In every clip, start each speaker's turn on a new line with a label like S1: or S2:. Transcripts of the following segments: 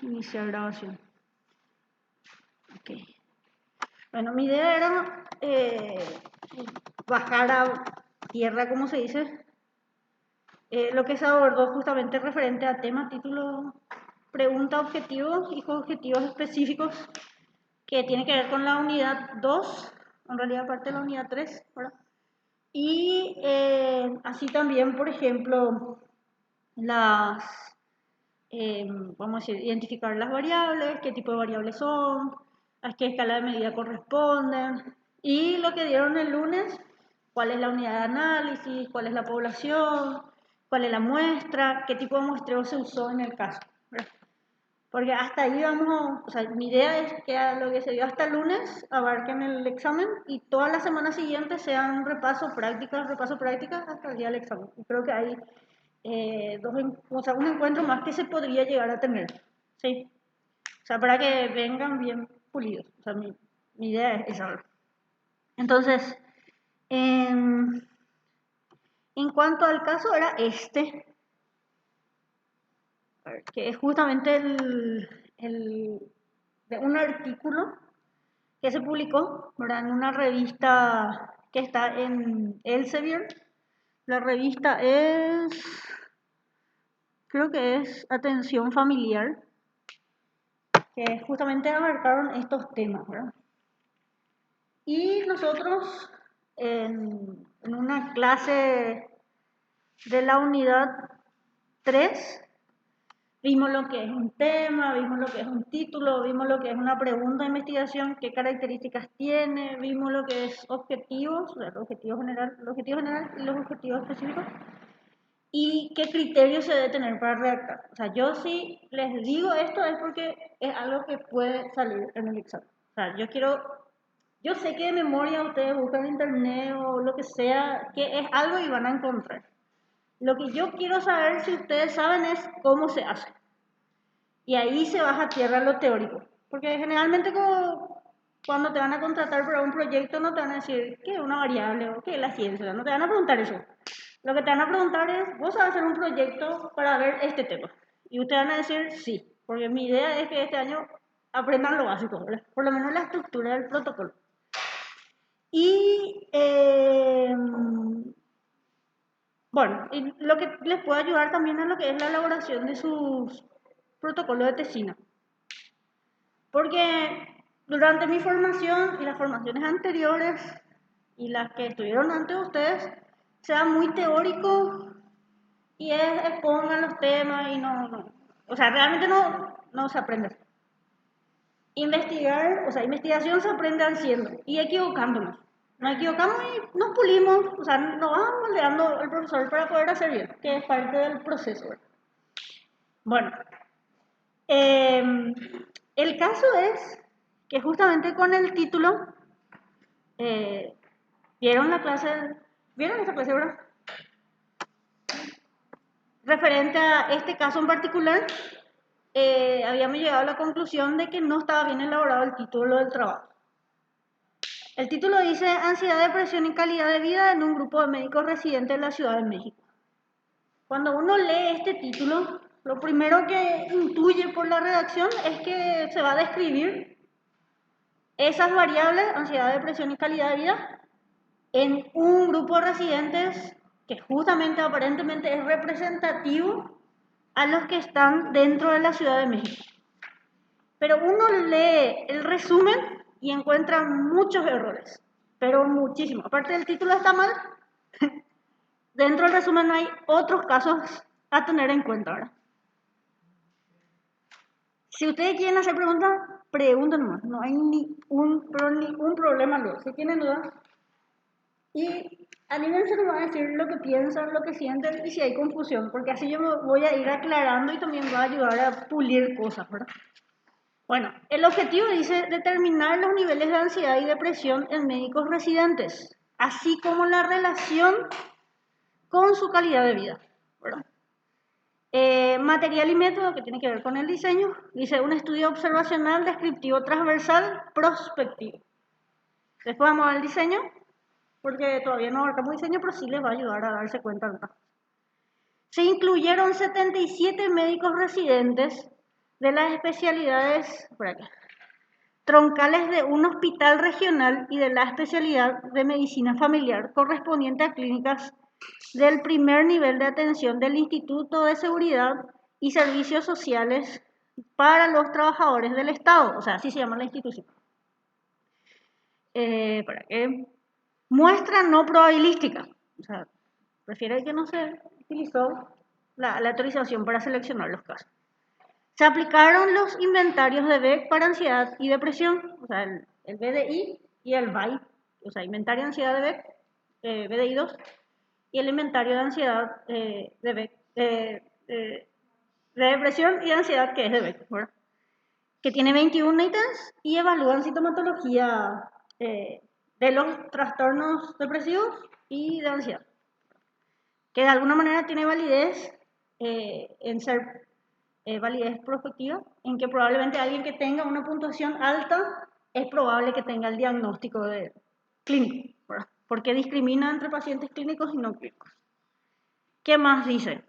S1: Iniciar grabación. Ok. Bueno, mi idea era bajar a tierra, como se dice, lo que se abordó justamente referente a tema, título, pregunta, objetivos y objetivos específicos que tiene que ver con la unidad 2, en realidad parte de la unidad 3, ¿verdad? Y así también, por ejemplo, las, vamos a decir, identificar las variables, qué tipo de variables son, a qué escala de medida corresponden, y lo que dieron el lunes, cuál es la unidad de análisis, cuál es la población, cuál es la muestra, qué tipo de muestreo se usó en el caso, ¿verdad? Porque hasta ahí vamos, o sea, mi idea es que a lo que se dio hasta el lunes abarquen el examen y toda la semana siguiente sean repaso, práctica, hasta el día del examen. Y creo que hay o sea, un encuentro más que se podría llegar a tener, ¿sí? O sea, para que vengan bien pulidos. O sea, mi idea es esa. Entonces, en cuanto al caso era este, que es justamente de un artículo que se publicó, ¿verdad?, en una revista que está en Elsevier. La revista creo que es Atención Familiar, que justamente abarcaron estos temas, ¿verdad? Y nosotros en una clase de la unidad 3 vimos lo que es un tema, vimos lo que es un título, vimos lo que es una pregunta de investigación, qué características tiene, vimos lo que es objetivos, el objetivo general y los objetivos específicos, y qué criterios se debe tener para redactar. O sea, yo sí les digo esto es porque es algo que puede salir en el examen. O sea, yo sé que de memoria ustedes buscan en internet o lo que sea, que es algo y van a encontrar. Lo que yo quiero saber si ustedes saben es cómo se hace. Y ahí se baja a tierra lo teórico. Porque generalmente cuando te van a contratar para un proyecto no te van a decir qué es una variable o qué es la ciencia. No te van a preguntar eso. Lo que te van a preguntar es, vos vas a hacer un proyecto para ver este tema. Y ustedes van a decir sí. Porque mi idea es que este año aprendan lo básico, ¿verdad? Por lo menos la estructura del protocolo. Y bueno, y lo que les puede ayudar también a lo que es la elaboración de sus protocolos de tesina. Porque durante mi formación y las formaciones anteriores y las que estuvieron antes de ustedes, sea muy teórico y expongan los temas y no. O sea, realmente no se aprende. Investigar, o sea, investigación se aprende haciendo y equivocándonos. Nos equivocamos y nos pulimos, o sea, nos vamos moldeando el profesor para poder hacer bien, que es parte del proceso. Bueno, el caso es que justamente con el título, ¿vieron esa clase, verdad? Referente a este caso en particular, habíamos llegado a la conclusión de que no estaba bien elaborado el título del trabajo. El título dice Ansiedad, depresión y calidad de vida en un grupo de médicos residentes de la Ciudad de México. Cuando uno lee este título, lo primero que intuye por la redacción es que se va a describir esas variables, ansiedad, depresión y calidad de vida, en un grupo de residentes que justamente aparentemente es representativo a los que están dentro de la Ciudad de México. Pero uno lee el resumen y encuentra muchos errores, pero muchísimos. Aparte del título está mal, dentro del resumen hay otros casos a tener en cuenta, ¿verdad? Si ustedes quieren hacer preguntas, pregunten nomás. No hay ningún problema luego. Si tienen dudas, y anímense nomás a decir lo que piensan, lo que sienten y si hay confusión, porque así yo me voy a ir aclarando y también va a ayudar a pulir cosas, ¿verdad? Bueno, el objetivo dice determinar los niveles de ansiedad y depresión en médicos residentes, así como la relación con su calidad de vida, ¿verdad? Material y método que tiene que ver con el diseño, dice un estudio observacional, descriptivo, transversal, prospectivo. Después vamos al diseño, porque todavía no abarcamos diseño, pero sí les va a ayudar a darse cuenta. Se incluyeron 77 médicos residentes de las especialidades por acá, troncales de un hospital regional y de la especialidad de medicina familiar correspondiente a clínicas del primer nivel de atención del Instituto de Seguridad y Servicios Sociales para los Trabajadores del Estado, o sea, así se llama la institución. ¿Para qué? Muestra no probabilística, o sea, prefiere que no se utilizó la autorización para seleccionar los casos. Se aplicaron los inventarios de Beck para ansiedad y depresión, o sea, el BDI y el BAI, o sea, inventario de ansiedad de Beck, BDI 2, y el inventario de ansiedad de Beck, de depresión y ansiedad que es de Beck, ¿verdad? Que tiene 21 ítems y evalúan sintomatología de los trastornos depresivos y de ansiedad, que de alguna manera tiene validez en ser validez prospectiva, en que probablemente alguien que tenga una puntuación alta es probable que tenga el diagnóstico de clínico, ¿verdad? Porque discrimina entre pacientes clínicos y no clínicos. ¿Qué más dice?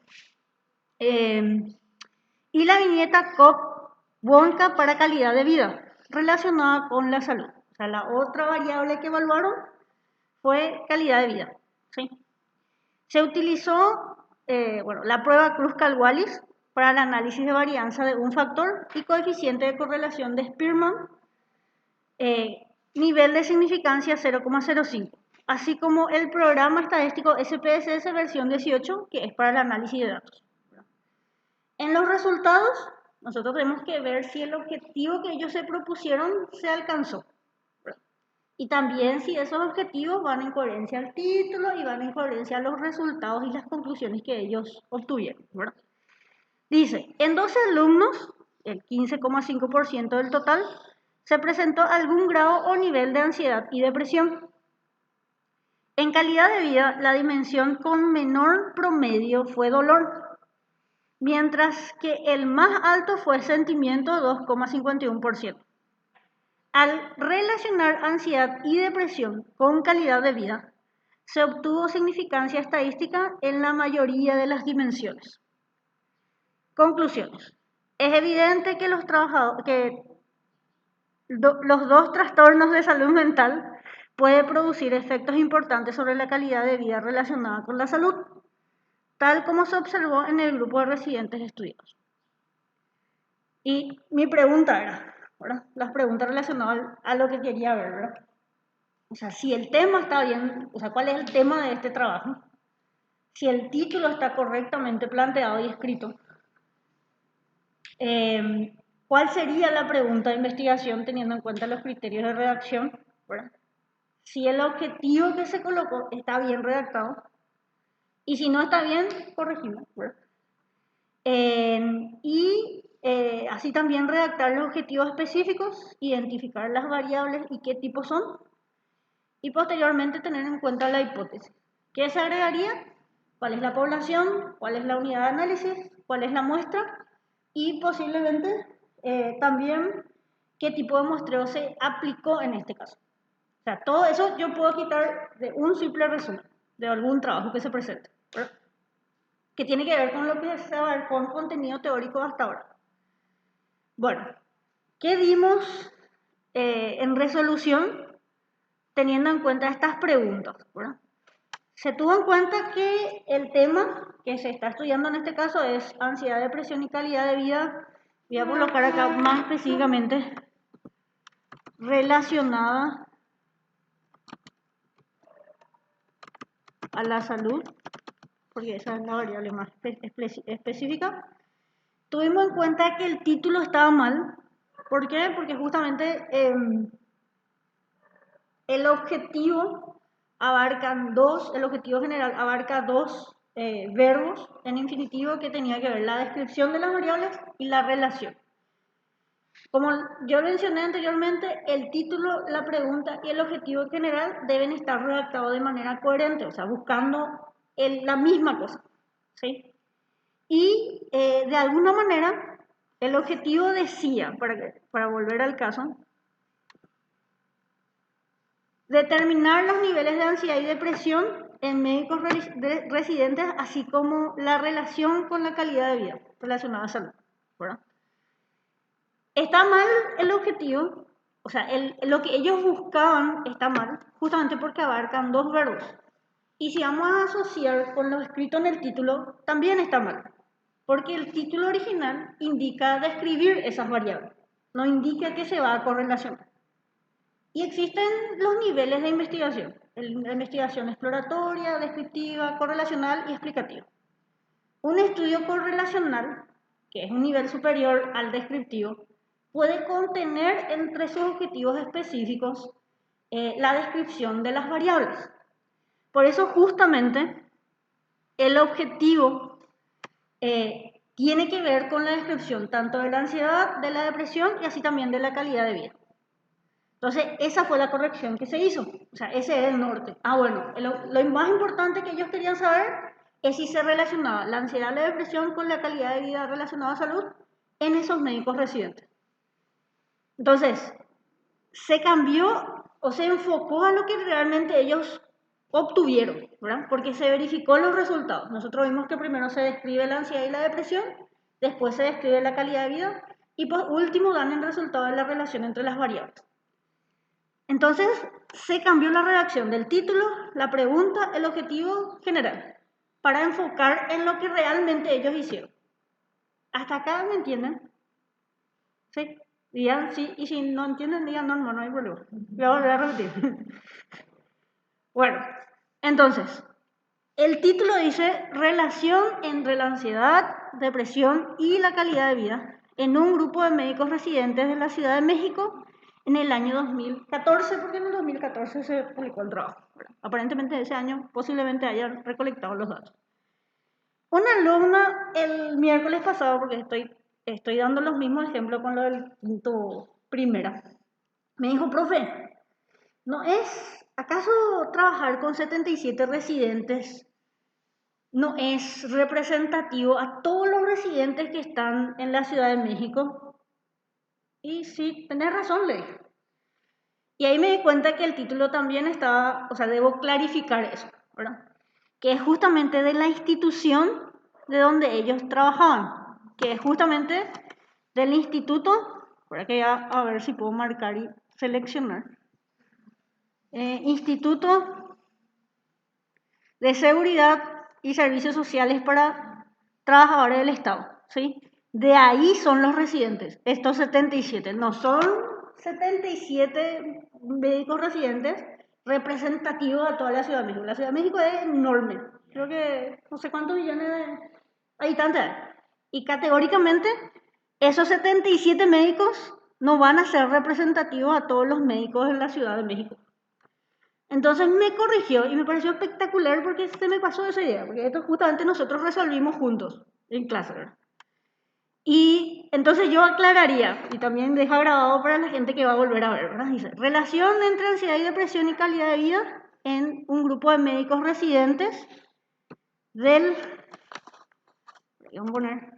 S1: Y la viñeta COP-WONCA para calidad de vida, relacionada con la salud. O sea, la otra variable que evaluaron fue calidad de vida, ¿sí? Se utilizó la prueba Kruskal-Wallis para el análisis de varianza de un factor y coeficiente de correlación de Spearman, nivel de significancia 0,05, así como el programa estadístico SPSS versión 18, que es para el análisis de datos. En los resultados, nosotros tenemos que ver si el objetivo que ellos se propusieron se alcanzó. Y también si esos objetivos van en coherencia al título y van en coherencia a los resultados y las conclusiones que ellos obtuvieron, ¿verdad? Dice, en 12 alumnos, el 15,5% del total, se presentó algún grado o nivel de ansiedad y depresión. En calidad de vida, la dimensión con menor promedio fue dolor, mientras que el más alto fue sentimiento, 2,51%. Al relacionar ansiedad y depresión con calidad de vida, se obtuvo significancia estadística en la mayoría de las dimensiones. Conclusiones. Es evidente que los dos trastornos de salud mental pueden producir efectos importantes sobre la calidad de vida relacionada con la salud, tal como se observó en el grupo de residentes estudiados. Y mi pregunta era, ¿verdad? Las preguntas relacionadas a lo que quería ver, ¿verdad? O sea, si el tema está bien, o sea, ¿cuál es el tema de este trabajo? Si el título está correctamente planteado y escrito, ¿cuál sería la pregunta de investigación teniendo en cuenta los criterios de redacción? ¿Verdad? Si el objetivo que se colocó está bien redactado y si no está bien, corregimos, ¿verdad? Así también redactar los objetivos específicos, identificar las variables y qué tipos son, y posteriormente tener en cuenta la hipótesis. ¿Qué se agregaría? ¿Cuál es la población? ¿Cuál es la unidad de análisis? ¿Cuál es la muestra? Y posiblemente también qué tipo de muestreo se aplicó en este caso. O sea, todo eso yo puedo quitar de un simple resumen de algún trabajo que se presente, ¿verdad? Que tiene que ver con lo que se va a ver con contenido teórico hasta ahora. Bueno, ¿qué dimos en resolución teniendo en cuenta estas preguntas, ¿verdad? Se tuvo en cuenta que el tema que se está estudiando en este caso es ansiedad, depresión y calidad de vida. Voy a colocar acá más específicamente relacionada a la salud, porque esa es la variable más específica. Tuvimos en cuenta que el título estaba mal. ¿Por qué? Porque justamente el objetivo general abarca dos verbos en infinitivo que tenía que ver la descripción de las variables y la relación. Como yo mencioné anteriormente, el título, la pregunta y el objetivo general deben estar redactados de manera coherente, o sea, buscando la misma cosa, ¿sí? Y de alguna manera, el objetivo decía, para volver al caso, determinar los niveles de ansiedad y depresión en médicos residentes, así como la relación con la calidad de vida relacionada a salud, ¿verdad? está mal el objetivo, o sea, lo que ellos buscaban está mal, justamente porque abarcan dos verbos. Y si vamos a asociar con lo escrito en el título, también está mal, porque el título original indica describir esas variables, no indica que se va a correlacionar. Y existen los niveles de investigación, la investigación exploratoria, descriptiva, correlacional y explicativa. Un estudio correlacional, que es un nivel superior al descriptivo, puede contener entre sus objetivos específicos la descripción de las variables. Por eso justamente el objetivo tiene que ver con la descripción tanto de la ansiedad, de la depresión y así también de la calidad de vida. Entonces, esa fue la corrección que se hizo. O sea, ese era el norte. Bueno, lo más importante que ellos querían saber es si se relacionaba la ansiedad y la depresión con la calidad de vida relacionada a salud en esos médicos residentes. Entonces, se cambió o se enfocó a lo que realmente ellos obtuvieron, ¿verdad? Porque se verificó los resultados. Nosotros vimos que primero se describe la ansiedad y la depresión, después se describe la calidad de vida y por último dan el resultado de la relación entre las variables. Entonces, se cambió la redacción del título, la pregunta, el objetivo general, para enfocar en lo que realmente ellos hicieron. ¿Hasta acá me entienden? ¿Sí? Digan sí, y si no entienden, digan no, no hay problema. Voy a volver a repetir. Bueno, entonces, el título dice relación entre la ansiedad, depresión y la calidad de vida en un grupo de médicos residentes de la Ciudad de México en el año 2014, porque en el 2014 se publicó el trabajo. Aparentemente ese año posiblemente hayan recolectado los datos. Una alumna el miércoles pasado, porque estoy dando los mismos ejemplos con lo del quinto primera, me dijo, profe, ¿no es acaso trabajar con 77 residentes no es representativo a todos los residentes que están en la Ciudad de México? Y sí, tenés razón, le dije. Y ahí me di cuenta que el título también estaba, o sea, debo clarificar eso, ¿verdad? Que es justamente de la institución de donde ellos trabajaban, que es justamente del instituto, para que ya a ver si puedo marcar y seleccionar, Instituto de Seguridad y Servicios Sociales para Trabajadores del Estado, ¿sí? De ahí son los residentes, estos 77, no son 77 médicos residentes representativos a toda la Ciudad de México. La Ciudad de México es enorme, creo que no sé cuántos millones de habitantes hay. Y categóricamente, esos 77 médicos no van a ser representativos a todos los médicos de la Ciudad de México. Entonces me corrigió y me pareció espectacular porque se me pasó esa idea, porque esto justamente nosotros resolvimos juntos en clase, ¿verdad? Y entonces yo aclararía, y también deja grabado para la gente que va a volver a ver, ¿verdad? Dice, relación entre ansiedad y depresión y calidad de vida en un grupo de médicos residentes del, vamos a poner,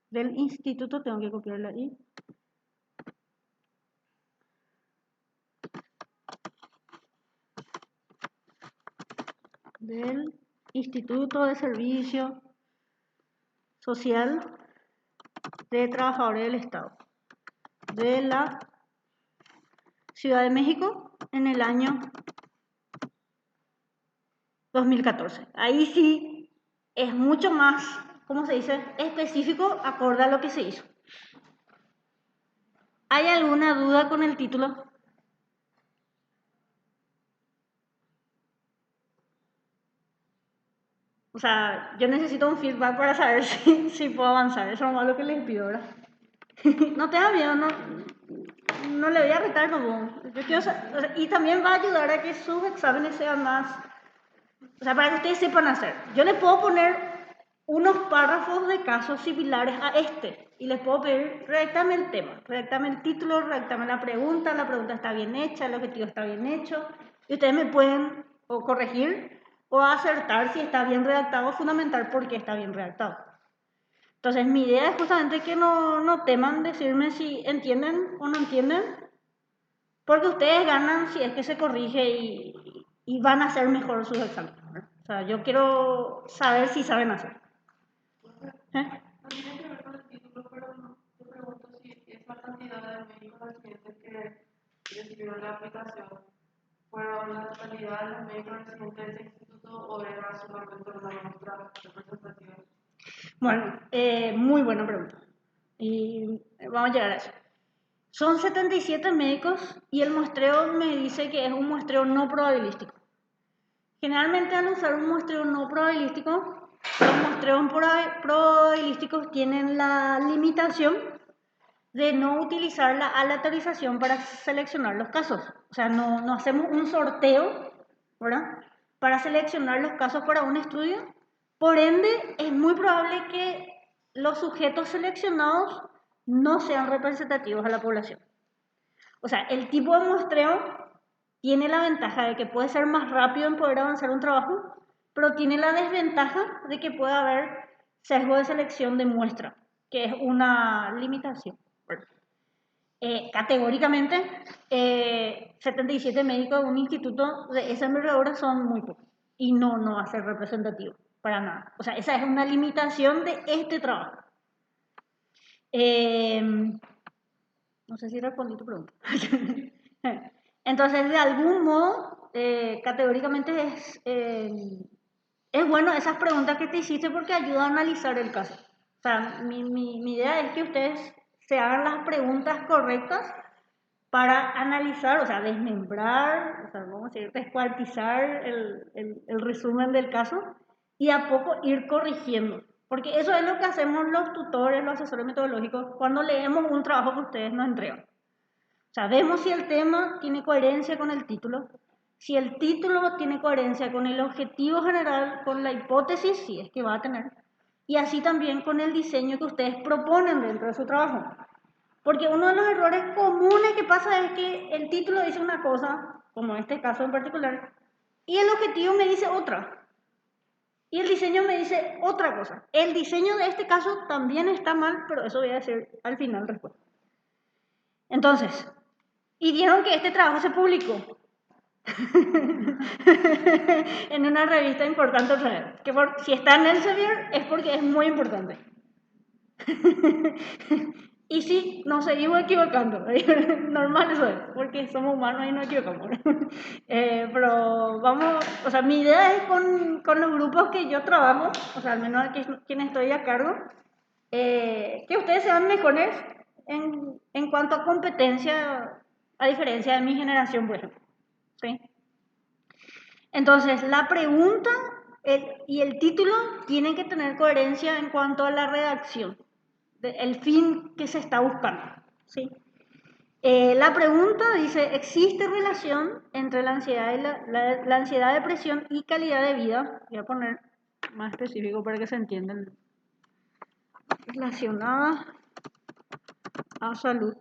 S1: del instituto, tengo que copiarla ahí, del Instituto de Servicio Social de Trabajadores del Estado de la Ciudad de México en el año 2014. Ahí sí es mucho más, ¿cómo se dice?, específico acorde a lo que se hizo. ¿Hay alguna duda con el título? O sea, yo necesito un feedback para saber si puedo avanzar. Eso es lo que les pido, ¿verdad? No te da miedo, no le voy a retar como. Yo quiero, o sea, y también va a ayudar a que sus exámenes sean más, o sea, para que ustedes sepan hacer. Yo les puedo poner unos párrafos de casos similares a este y les puedo pedir, redactame el tema, redactame el título, redactame la pregunta está bien hecha, el objetivo está bien hecho, y ustedes me pueden o corregir o acertar si está bien redactado o fundamentar por qué está bien redactado. Entonces mi idea es justamente que no teman decirme si entienden o no entienden, porque ustedes ganan si es que se corrige y van a hacer mejor sus exámenes, ¿verdad? O sea, yo quiero saber si saben hacer.
S2: No tiene que ver con el título, pero te pregunto si esa cantidad de médicos residentes que recibieron la aplicación fueron la totalidad de los médicos residentes de este instituto o era solamente una muestra representativa.
S1: Bueno, muy buena pregunta. Y vamos a llegar a eso. Son 77 médicos y el muestreo me dice que es un muestreo no probabilístico. Generalmente al usar un muestreo no probabilístico, los muestreos probabilísticos tienen la limitación de no utilizar la aleatorización para seleccionar los casos. O sea, no hacemos un sorteo, ¿verdad?, para seleccionar los casos para un estudio. Por ende, es muy probable que los sujetos seleccionados no sean representativos a la población. O sea, el tipo de muestreo tiene la ventaja de que puede ser más rápido en poder avanzar un trabajo, pero tiene la desventaja de que puede haber sesgo de selección de muestra, que es una limitación. Categóricamente, 77 médicos de un instituto de esa envergadura son muy pocos y no va a ser representativo para nada. O sea, esa es una limitación de este trabajo. No sé si respondí tu pregunta. Entonces, de algún modo, categóricamente es bueno esas preguntas que te hiciste porque ayuda a analizar el caso. O sea, mi idea es que ustedes se hagan las preguntas correctas para analizar, o sea, desmembrar, o sea, vamos a decir, descuartizar el resumen del caso y a poco ir corrigiendo. Porque eso es lo que hacemos los tutores, los asesores metodológicos, cuando leemos un trabajo que ustedes nos entregan. O sea, vemos si el tema tiene coherencia con el título, si el título tiene coherencia con el objetivo general, con la hipótesis, si es que va a tener, y así también con el diseño que ustedes proponen dentro de su trabajo. Porque uno de los errores comunes que pasa es que el título dice una cosa, como en este caso en particular, y el objetivo me dice otra. Y el diseño me dice otra cosa. El diseño de este caso también está mal, pero eso voy a decir al final después. Entonces, y vieron que este trabajo se publicó en una revista importante otra vez. Que si está en Elsevier es porque es muy importante. Y sí, nos seguimos equivocando. Normal eso es, porque somos humanos y nos equivocamos. Pero vamos, o sea, mi idea es con los grupos que yo trabajo, o sea, al menos aquí quienes estoy a cargo, que ustedes sean mejores en cuanto a competencia, a diferencia de mi generación, por ejemplo. ¿Sí? Entonces, la pregunta y el título tienen que tener coherencia en cuanto a la redacción, el fin que se está buscando. ¿Sí? La pregunta dice, ¿existe relación entre la ansiedad, la ansiedad, depresión y calidad de vida? Voy a poner más específico para que se entienda. Relacionada a salud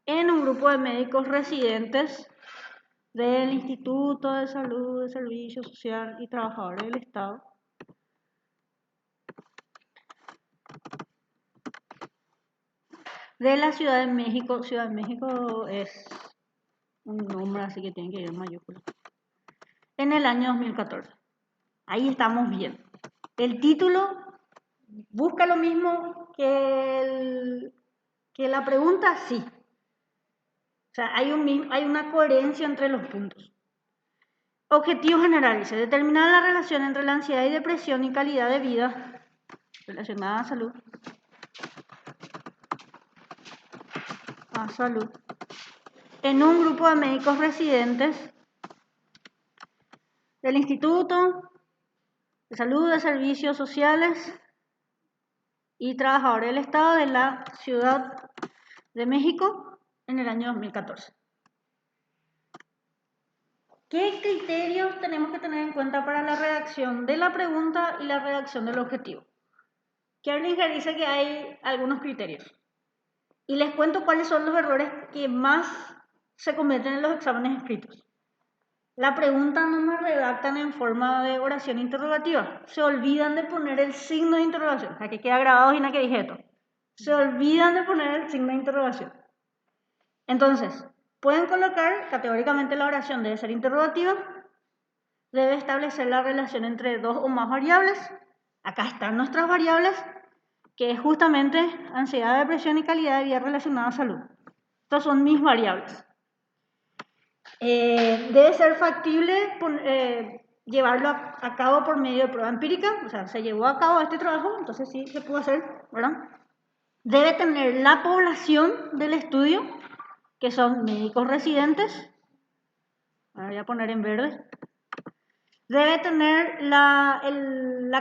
S1: en un grupo de médicos residentes del Instituto de Salud, de Servicio Social y Trabajadores del Estado de la Ciudad de México. Ciudad de México es un nombre, así que tiene que ir en mayúscula. En el año 2014. Ahí estamos bien. El título busca lo mismo que la pregunta, sí. O sea, hay una coherencia entre los puntos. Objetivo general, dice, determinar la relación entre la ansiedad y depresión y calidad de vida relacionada a salud. En un grupo de médicos residentes del Instituto de Salud, de Servicios Sociales y Trabajadores del Estado de la Ciudad de México en el año 2014. ¿Qué criterios tenemos que tener en cuenta para la redacción de la pregunta y la redacción del objetivo? Kerlinger dice que hay algunos criterios. Y les cuento cuáles son los errores que más se cometen en los exámenes escritos. La pregunta no nos redactan en forma de oración interrogativa. Se olvidan de poner el signo de interrogación. Aquí queda grabado y nada que dije esto. Se olvidan de poner el signo de interrogación. Entonces, pueden colocar, categóricamente la oración debe ser interrogativa, debe establecer la relación entre dos o más variables. Acá están nuestras variables, que es justamente ansiedad, depresión y calidad de vida relacionada a salud. Estas son mis variables. Debe ser factible llevarlo a cabo por medio de prueba empírica, o sea, se llevó a cabo este trabajo, entonces sí se pudo hacer, ¿verdad? Debe tener la población del estudio, que son médicos residentes, ahora voy a poner en verde. Debe tener la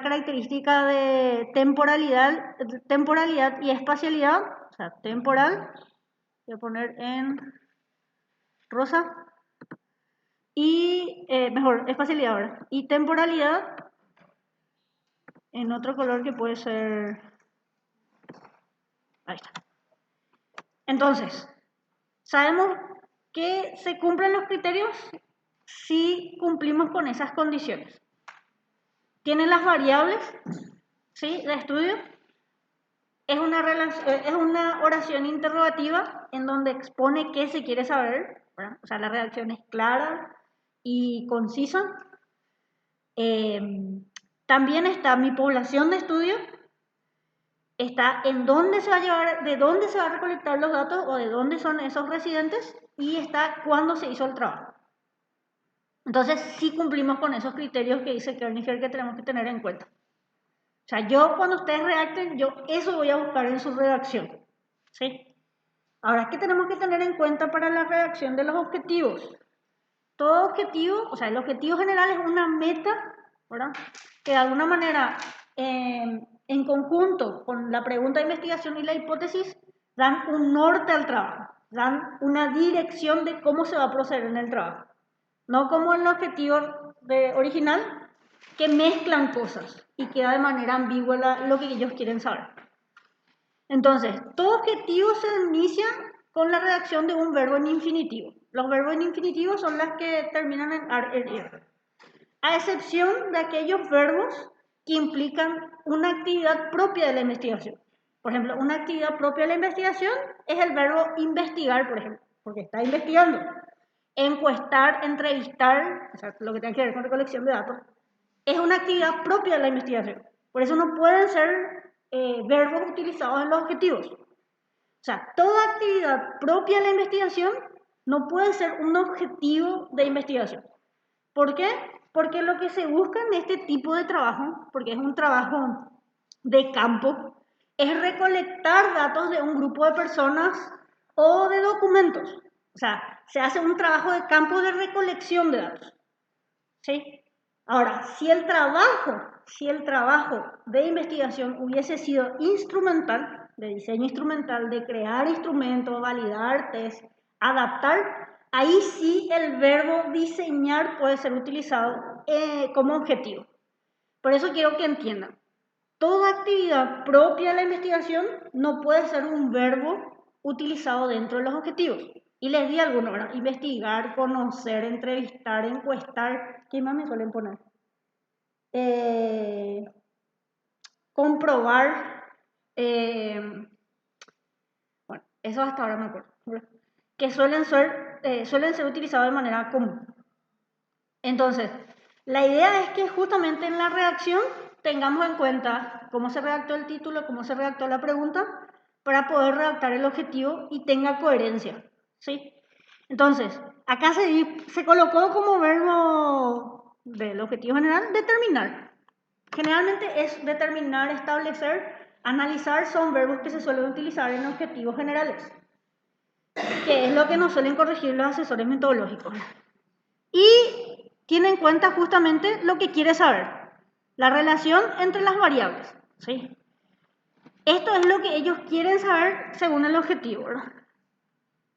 S1: característica de temporalidad y espacialidad, o sea, temporal, voy a poner en rosa, y mejor, espacialidad ahora, y temporalidad en otro color que puede ser, ahí está. Entonces, sabemos que se cumplen los criterios si cumplimos con esas condiciones. Tienen las variables, ¿sí?, de estudio. Es una oración interrogativa en donde expone qué se quiere saber, ¿verdad? O sea, la redacción es clara y concisa. También está mi población de estudio, está en dónde se va a llevar, de dónde se va a recolectar los datos o de dónde son esos residentes, y está cuándo se hizo el trabajo. Entonces, sí cumplimos con esos criterios que dice Kernigher que tenemos que tener en cuenta. O sea, yo cuando ustedes redacten, yo eso voy a buscar en su redacción, ¿sí? Ahora, ¿qué tenemos que tener en cuenta para la redacción de los objetivos? Todo objetivo, o sea, el objetivo general es una meta, ¿verdad?, que de alguna manera, en conjunto con la pregunta de investigación y la hipótesis, dan un norte al trabajo, dan una dirección de cómo se va a proceder en el trabajo. No como el objetivo original, que mezclan cosas y queda de manera ambigua lo que ellos quieren saber. Entonces, todo objetivo se inicia con la redacción de un verbo en infinitivo. Los verbos en infinitivo son las que terminan en -er, a excepción de aquellos verbos que implican una actividad propia de la investigación. Por ejemplo, una actividad propia de la investigación es el verbo investigar, por ejemplo, porque está investigando. Encuestar, entrevistar, o sea, lo que tiene que ver con recolección de datos, es una actividad propia de la investigación. Por eso no pueden ser verbos utilizados en los objetivos. O sea, toda actividad propia de la investigación no puede ser un objetivo de investigación. ¿Por qué? Porque lo que se busca en este tipo de trabajo, porque es un trabajo de campo, es recolectar datos de un grupo de personas o de documentos. O sea, se hace un trabajo de campo de recolección de datos, ¿sí? Ahora, si el trabajo de investigación hubiese sido instrumental, de diseño instrumental, de crear instrumentos, validar, test, adaptar, ahí sí el verbo diseñar puede ser utilizado como objetivo. Por eso quiero que entiendan, toda actividad propia de la investigación no puede ser un verbo utilizado dentro de los objetivos. Y les di algunos, ¿verdad? Investigar, conocer, entrevistar, encuestar. ¿Qué más me suelen poner? Comprobar. Bueno, eso hasta ahora me acuerdo. Que suelen ser utilizados de manera común. Entonces, la idea es que justamente en la redacción tengamos en cuenta cómo se redactó el título, cómo se redactó la pregunta, para poder redactar el objetivo y tenga coherencia, ¿sí? Entonces, acá se colocó como verbo del objetivo general determinar. Generalmente es determinar, establecer, analizar, son verbos que se suelen utilizar en objetivos generales, que es lo que nos suelen corregir los asesores metodológicos. Y tiene en cuenta justamente lo que quiere saber, la relación entre las variables, ¿sí? Esto es lo que ellos quieren saber según el objetivo, ¿verdad?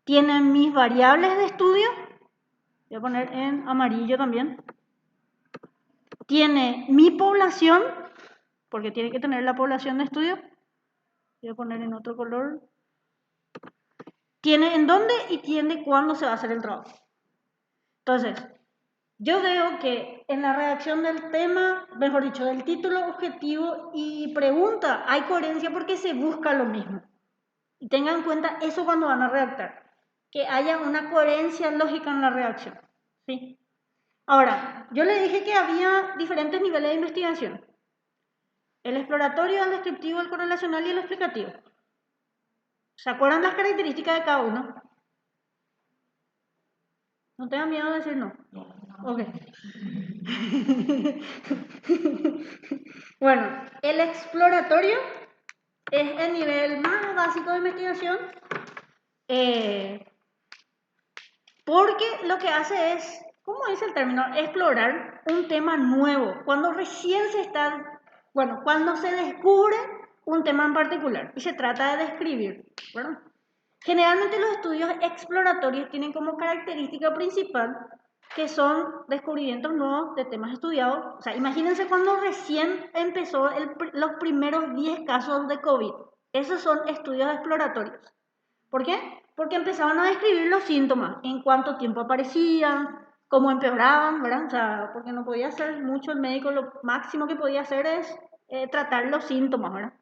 S1: Tienen mis variables de estudio, voy a poner en amarillo también. Tiene mi población, porque tiene que tener la población de estudio, voy a poner en otro color. Tiene en dónde y tiene cuándo se va a hacer el trabajo. Entonces, yo veo que en la redacción del tema, mejor dicho, del título, objetivo y pregunta, hay coherencia porque se busca lo mismo. Y tengan en cuenta eso cuando van a redactar, que haya una coherencia lógica en la redacción, ¿sí? Ahora, yo le dije que había diferentes niveles de investigación. El exploratorio, el descriptivo, el correlacional y el explicativo. ¿Se acuerdan las características de cada uno? No tengan miedo de decir no.
S3: No.
S1: Ok. Bueno, el exploratorio es el nivel más básico de investigación porque lo que hace es, ¿cómo dice el término? Explorar un tema nuevo. Cuando recién se está, bueno, cuando se descubre un tema en particular y se trata de describir, ¿verdad? Generalmente los estudios exploratorios tienen como característica principal que son descubrimientos nuevos de temas estudiados. O sea, imagínense cuando recién empezó los primeros 10 casos de COVID. Esos son estudios exploratorios. ¿Por qué? Porque empezaban a describir los síntomas, en cuánto tiempo aparecían, cómo empeoraban, ¿verdad? O sea, porque no podía hacer mucho el médico, lo máximo que podía hacer es tratar los síntomas, ¿verdad?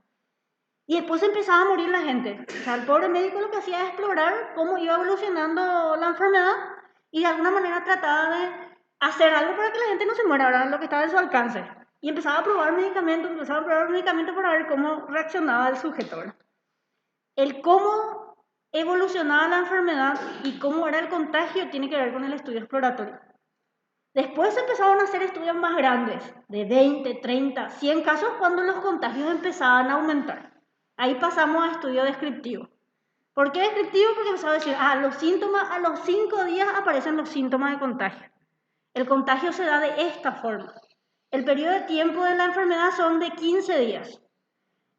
S1: Y después empezaba a morir la gente. O sea, el pobre médico lo que hacía es explorar cómo iba evolucionando la enfermedad y de alguna manera trataba de hacer algo para que la gente no se muera, ¿verdad? Lo que estaba en su alcance. Y empezaba a probar medicamentos, para ver cómo reaccionaba el sujeto, ¿verdad? El cómo evolucionaba la enfermedad y cómo era el contagio tiene que ver con el estudio exploratorio. Después empezaron a hacer estudios más grandes, de 20, 30, 100 casos cuando los contagios empezaban a aumentar. Ahí pasamos a estudio descriptivo. ¿Por qué descriptivo? Porque empezaba a decir, los síntomas, a los 5 días aparecen los síntomas de contagio. El contagio se da de esta forma. El periodo de tiempo de la enfermedad son de 15 días.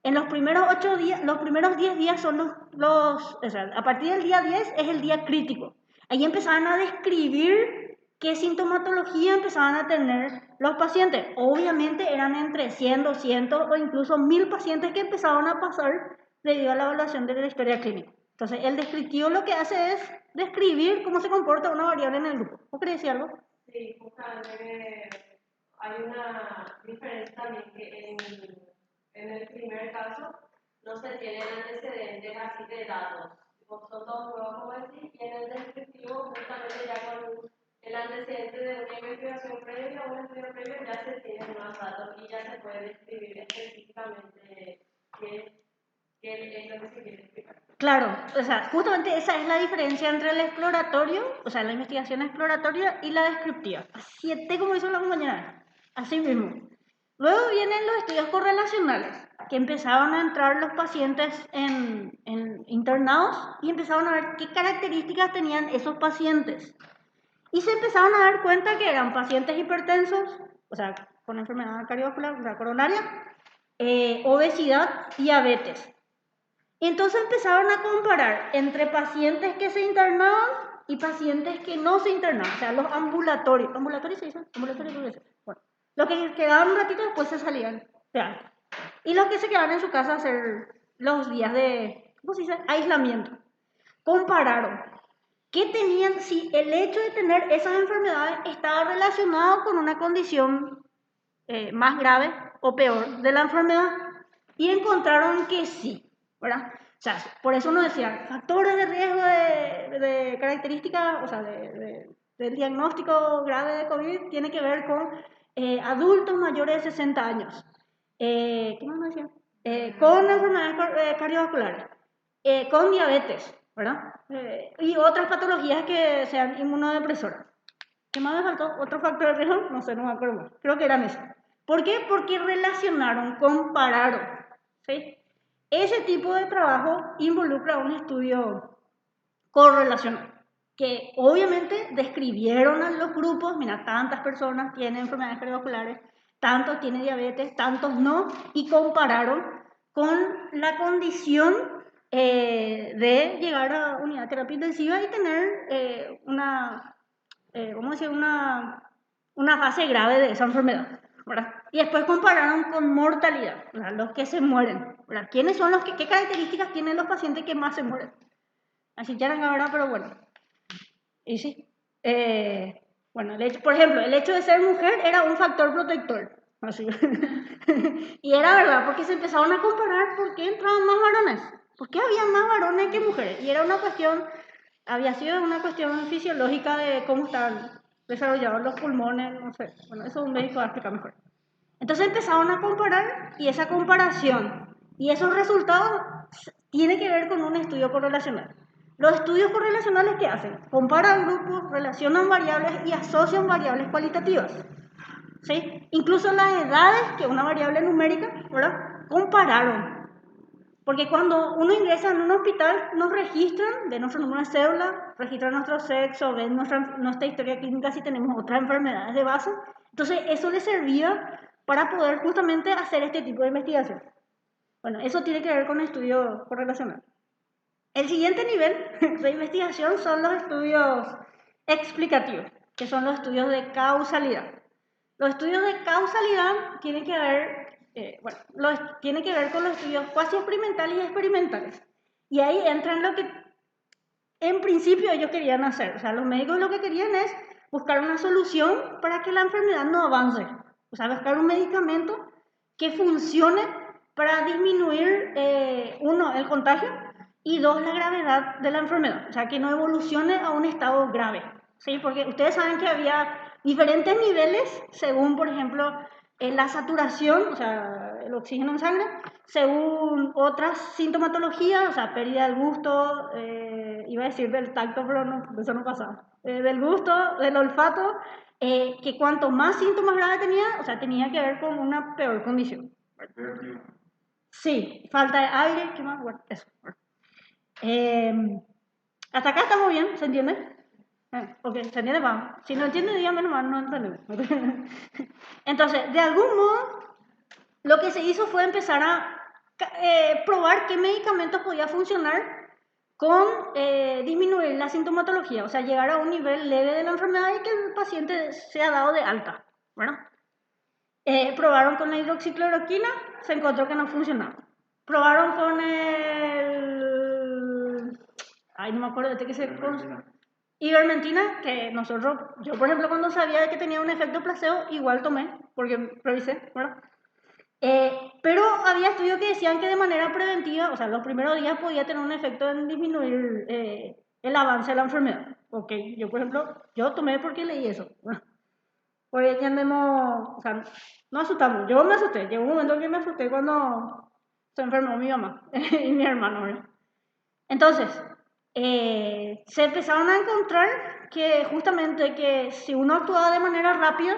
S1: En los primeros 8 días, los primeros 10 días son o sea, a partir del día 10 es el día crítico. Ahí empezaban a describir qué sintomatología empezaban a tener los pacientes. Obviamente eran entre 100, 200 o incluso 1000 pacientes que empezaban a pasar debido a la evaluación de la historia clínica. Entonces, el descriptivo lo que hace es describir cómo se comporta una variable en el grupo. ¿Vos querés decir algo?
S2: Sí, justamente hay una diferencia también que en el primer caso no se tienen antecedentes así de datos. Son todos nuevos, como decís, y en el descriptivo justamente ya con el antecedente de una investigación previa o un estudio previo ya se tienen más datos y ya se puede describir específicamente qué es lo que se quiere explicar.
S1: Claro, o sea, justamente esa es la diferencia entre el exploratorio, o sea, la investigación exploratoria y la descriptiva. Así como hizo la compañera, así mismo. Luego vienen los estudios correlacionales, que empezaban a entrar los pacientes en internados y empezaban a ver qué características tenían esos pacientes. Y se empezaron a dar cuenta que eran pacientes hipertensos, o sea, con enfermedad cardiovascular, o sea, coronaria, obesidad, diabetes. Y entonces empezaron a comparar entre pacientes que se internaban y pacientes que no se internaban, o sea, los ambulatorios. ¿Ambulatorios se dicen? ¿Ambulatorios qué es? Bueno, los que quedaban un ratito después se salían de alta. Y los que se quedaban en su casa a hacer los días de, ¿cómo se dice? Aislamiento. Compararon qué tenían, si el hecho de tener esas enfermedades estaba relacionado con una condición más grave o peor de la enfermedad. Y encontraron que sí, ¿verdad? O sea, por eso nos decían, factores de riesgo de características, o sea, del diagnóstico grave de COVID tiene que ver con adultos mayores de 60 años. ¿Qué más nos decían? Con enfermedades cardiovasculares, con diabetes, ¿verdad? Y otras patologías que sean inmunodepresoras. ¿Qué más me faltó? ¿Otro factor de riesgo? No sé, no me acuerdo más. Creo que eran esos. ¿Por qué? Porque relacionaron, compararon. ¿Sí? Ese tipo de trabajo involucra un estudio correlacional, que obviamente describieron a los grupos, mira, tantas personas tienen enfermedades cardiovasculares, tantos tienen diabetes, tantos no, y compararon con la condición de llegar a unidad de terapia intensiva y tener vamos a decir, una fase grave de esa enfermedad, ¿verdad? Y después compararon con mortalidad, ¿verdad? Los que se mueren, ¿verdad? ¿Quiénes son qué características tienen los pacientes que más se mueren? Así ya eran ahora, pero bueno. Y sí. Bueno, por ejemplo, el hecho de ser mujer era un factor protector. Así. Y era verdad, porque se empezaron a comparar por qué entraban más varones. ¿Por qué había más varones que mujeres? Y era una cuestión, había sido una cuestión fisiológica de cómo estaban desarrollados los pulmones, no sé. Bueno, eso un médico va a explicar mejor. Entonces empezaron a comparar y esa comparación y esos resultados tiene que ver con un estudio correlacional. Los estudios correlacionales, ¿qué hacen? Comparan grupos, relacionan variables y asocian variables cualitativas. ¿Sí? Incluso las edades, que es una variable numérica, ¿verdad? Compararon. Porque cuando uno ingresa en un hospital, nos registran, ven nuestro número de cédula, registran nuestro sexo, ven nuestra historia clínica si tenemos otras enfermedades de base. Entonces, eso les servía para poder justamente hacer este tipo de investigación. Bueno, eso tiene que ver con estudio correlacional. El siguiente nivel de investigación son los estudios explicativos, que son los estudios de causalidad. Los estudios de causalidad tienen que ver, tiene que ver con los estudios cuasi experimentales y experimentales. Y ahí entran lo que en principio ellos querían hacer. O sea, los médicos lo que querían es buscar una solución para que la enfermedad no avance. O sea, buscar un medicamento que funcione para disminuir, uno, el contagio y dos, la gravedad de la enfermedad. O sea, que no evolucione a un estado grave. ¿Sí? Porque ustedes saben que había diferentes niveles según, por ejemplo, la saturación, o sea, el oxígeno en sangre, según otras sintomatologías, o sea, pérdida del gusto, iba a decir del tacto, pero no, eso no pasaba, del gusto, del olfato, que cuanto más síntomas graves tenía, o sea, tenía que ver con una peor condición. Sí, falta de aire, ¿qué más? Bueno, eso. Hasta acá estamos bien, ¿se entiende? Ok, ¿se entiende? Vamos. Si no entiende, dígame nomás, no entendemos. Entonces, de algún modo, lo que se hizo fue empezar a probar qué medicamentos podía funcionar con disminuir la sintomatología, o sea, llegar a un nivel leve de la enfermedad y que el paciente sea dado de alta, ¿verdad? Probaron con la hidroxicloroquina, se encontró que no funcionaba. Probaron con el... Ay, no me acuerdo de qué se... Ivermectina, que nosotros, yo por ejemplo cuando sabía que tenía un efecto placebo, igual tomé, porque revisé, ¿verdad? Pero había estudios que decían que de manera preventiva, o sea, los primeros días podía tener un efecto en disminuir el avance de la enfermedad. Ok, yo por ejemplo, yo tomé porque leí eso. Porque ya o sea, no asustamos, yo me asusté, llegó un momento que me asusté cuando se enfermó mi mamá y mi hermano, ¿verdad? Entonces, se empezaron a encontrar que justamente que si uno actuaba de manera rápida,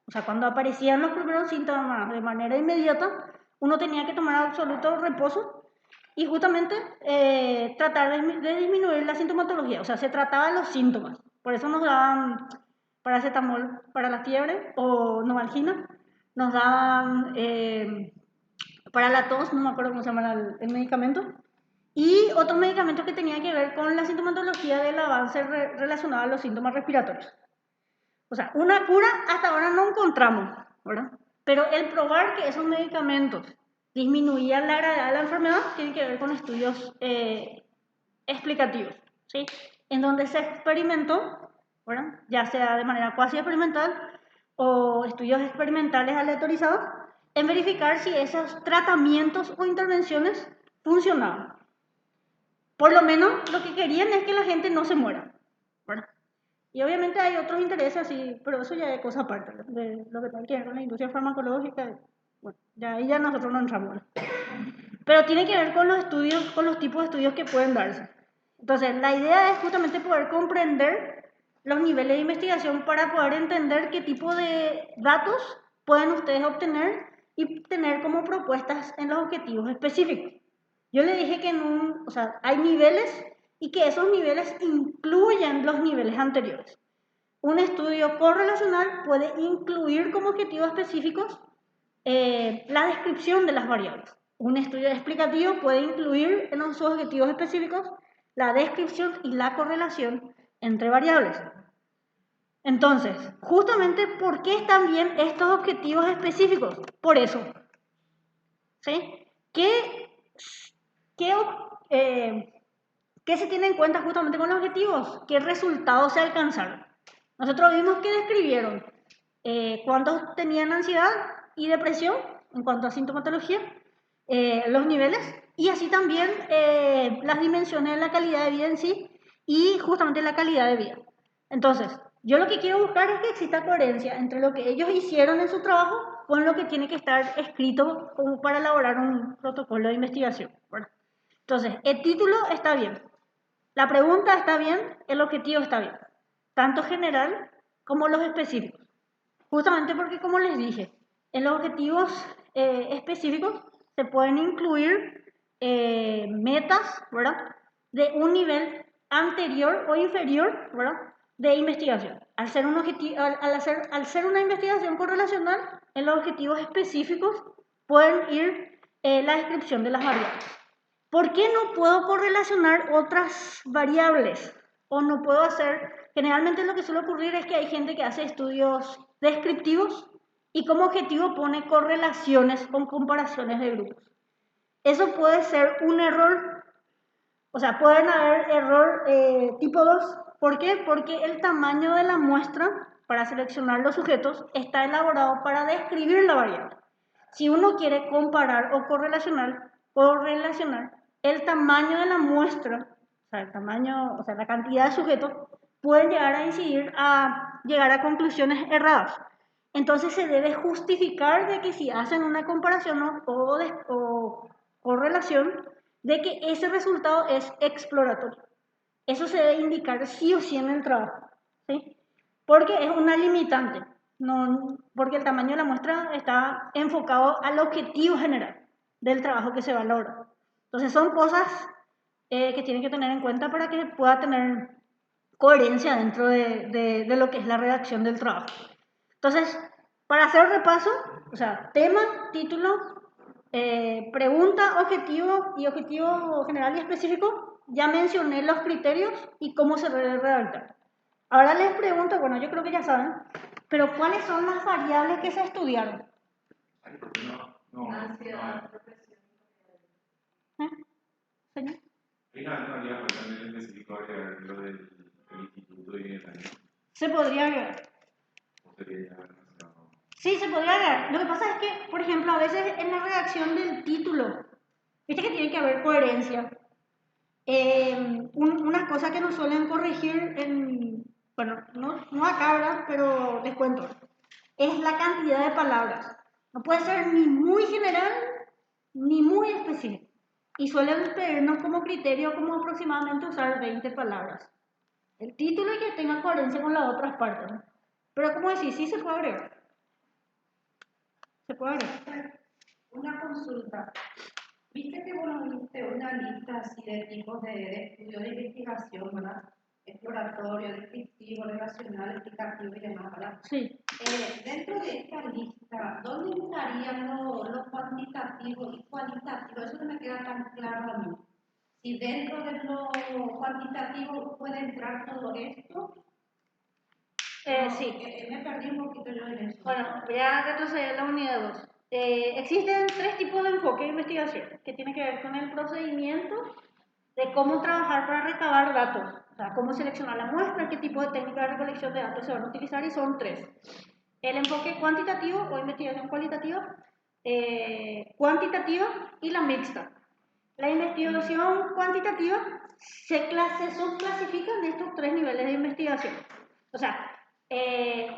S1: o sea, cuando aparecían los primeros síntomas de manera inmediata, uno tenía que tomar absoluto reposo y justamente tratar de disminuir la sintomatología, o sea, se trataba los síntomas. Por eso nos daban paracetamol para la fiebre o novalgina, nos daban para la tos, no me acuerdo cómo se llama el medicamento, y otros medicamentos que tenían que ver con la sintomatología del avance relacionado a los síntomas respiratorios. O sea, una cura hasta ahora no encontramos, ¿verdad? Pero el probar que esos medicamentos disminuían la gravedad de la enfermedad tiene que ver con estudios explicativos, ¿sí? En donde se experimentó, ¿verdad? Ya sea de manera cuasi experimental o estudios experimentales aleatorizados, en verificar si esos tratamientos o intervenciones funcionaban. Por lo menos lo que querían es que la gente no se muera, ¿verdad? Y obviamente hay otros intereses así, pero eso ya es cosa aparte, ¿verdad? De lo que tiene que ver con la industria farmacológica. Bueno, ya ahí ya nosotros no entramos, ¿verdad? Pero tiene que ver con los estudios, con los tipos de estudios que pueden darse. Entonces, la idea es justamente poder comprender los niveles de investigación para poder entender qué tipo de datos pueden ustedes obtener y tener como propuestas en los objetivos específicos. Yo le dije que o sea, hay niveles y que esos niveles incluyen los niveles anteriores. Un estudio correlacional puede incluir como objetivos específicos la descripción de las variables. Un estudio explicativo puede incluir en sus objetivos específicos la descripción y la correlación entre variables. Entonces, justamente, ¿por qué están bien estos objetivos específicos? Por eso. ¿Sí? ¿Qué se tiene en cuenta justamente con los objetivos? ¿Qué resultados se alcanzaron? Nosotros vimos que describieron cuántos tenían ansiedad y depresión en cuanto a sintomatología, los niveles y así también las dimensiones de la calidad de vida en sí y justamente la calidad de vida. Entonces, Yo lo que quiero buscar es que exista coherencia entre lo que ellos hicieron en su trabajo con lo que tiene que estar escrito como para elaborar un protocolo de investigación, ¿verdad? Entonces, el título está bien, la pregunta está bien, el objetivo está bien, tanto general como los específicos. Justamente porque, como les dije, en los objetivos específicos se pueden incluir metas, ¿verdad? De un nivel anterior o inferior, ¿verdad? De investigación. Al ser, al ser una investigación correlacional, en los objetivos específicos pueden ir la descripción de las variables. ¿Por qué no puedo correlacionar otras variables? O no puedo hacer, generalmente lo que suele ocurrir es que hay gente que hace estudios descriptivos y como objetivo pone correlaciones con comparaciones de grupos. Eso puede ser un error, o sea, pueden haber error tipo 2. ¿Por qué? Porque el tamaño de la muestra para seleccionar los sujetos está elaborado para describir la variable. Si uno quiere comparar o correlacionar, el tamaño de la muestra, o sea, el tamaño, o sea, la cantidad de sujetos, puede llegar a incidir a llegar a conclusiones erradas. Entonces se debe justificar de que si hacen una comparación o correlación, de que ese resultado es exploratorio. Eso se debe indicar sí o sí en el trabajo, ¿sí? Porque es una limitante, no, porque el tamaño de la muestra está enfocado al objetivo general del trabajo que se va a lograr. Entonces son cosas que tienen que tener en cuenta para que pueda tener coherencia dentro de lo que es la redacción del trabajo. Entonces, para hacer repaso, o sea, tema, título, pregunta, objetivo y objetivo general y específico, ya mencioné los criterios y cómo se debe redactar. Ahora les pregunto, bueno, yo creo que ya saben, pero ¿cuáles son las variables que se estudiaron?
S2: Ansiedad, depresión.
S1: ¿Señor?
S3: No haría falta en el específico agregar lo del instituto y el año.
S1: Se podría agregar.
S3: ¿O sería ya demasiado?
S1: Sí, se podría agregar. Lo que pasa es que, por ejemplo, a veces en la redacción del título, viste que tiene que haber coherencia. Una cosa que nos suelen corregir bueno, no acá, ¿verdad? Pero les cuento, es la cantidad de palabras. No puede ser ni muy general ni muy específico. Y suelen pedirnos como criterio como aproximadamente usar 20 palabras. El título y que tenga coherencia con las otras partes, ¿no? Pero como decís, sí se puede agregar. Se puede agregar.
S4: Una consulta. Viste que vos nos diste una lista así de tipos de estudios de investigación, ¿verdad? Exploratorio, descriptivo, relacional, explicativo y demás, ¿verdad?
S1: Sí.
S4: Dentro de esta lista, ¿dónde estarían los cuantitativos y cualitativos? Eso no me queda tan claro a mí. Si dentro de lo cuantitativo puede entrar todo esto.
S1: Sí.
S4: Me perdí un poquito yo en eso.
S1: Bueno, voy a retroceder la unidad 2. Existen 3 tipos de enfoque de investigación que tiene que ver con el procedimiento de cómo trabajar para recabar datos, o sea, cómo seleccionar la muestra, qué tipo de técnica de recolección de datos se van a utilizar, y son 3. El enfoque cuantitativo o investigación cualitativa, cuantitativa y la mixta. La investigación cuantitativa se subclasifica en estos 3 niveles de investigación. O sea,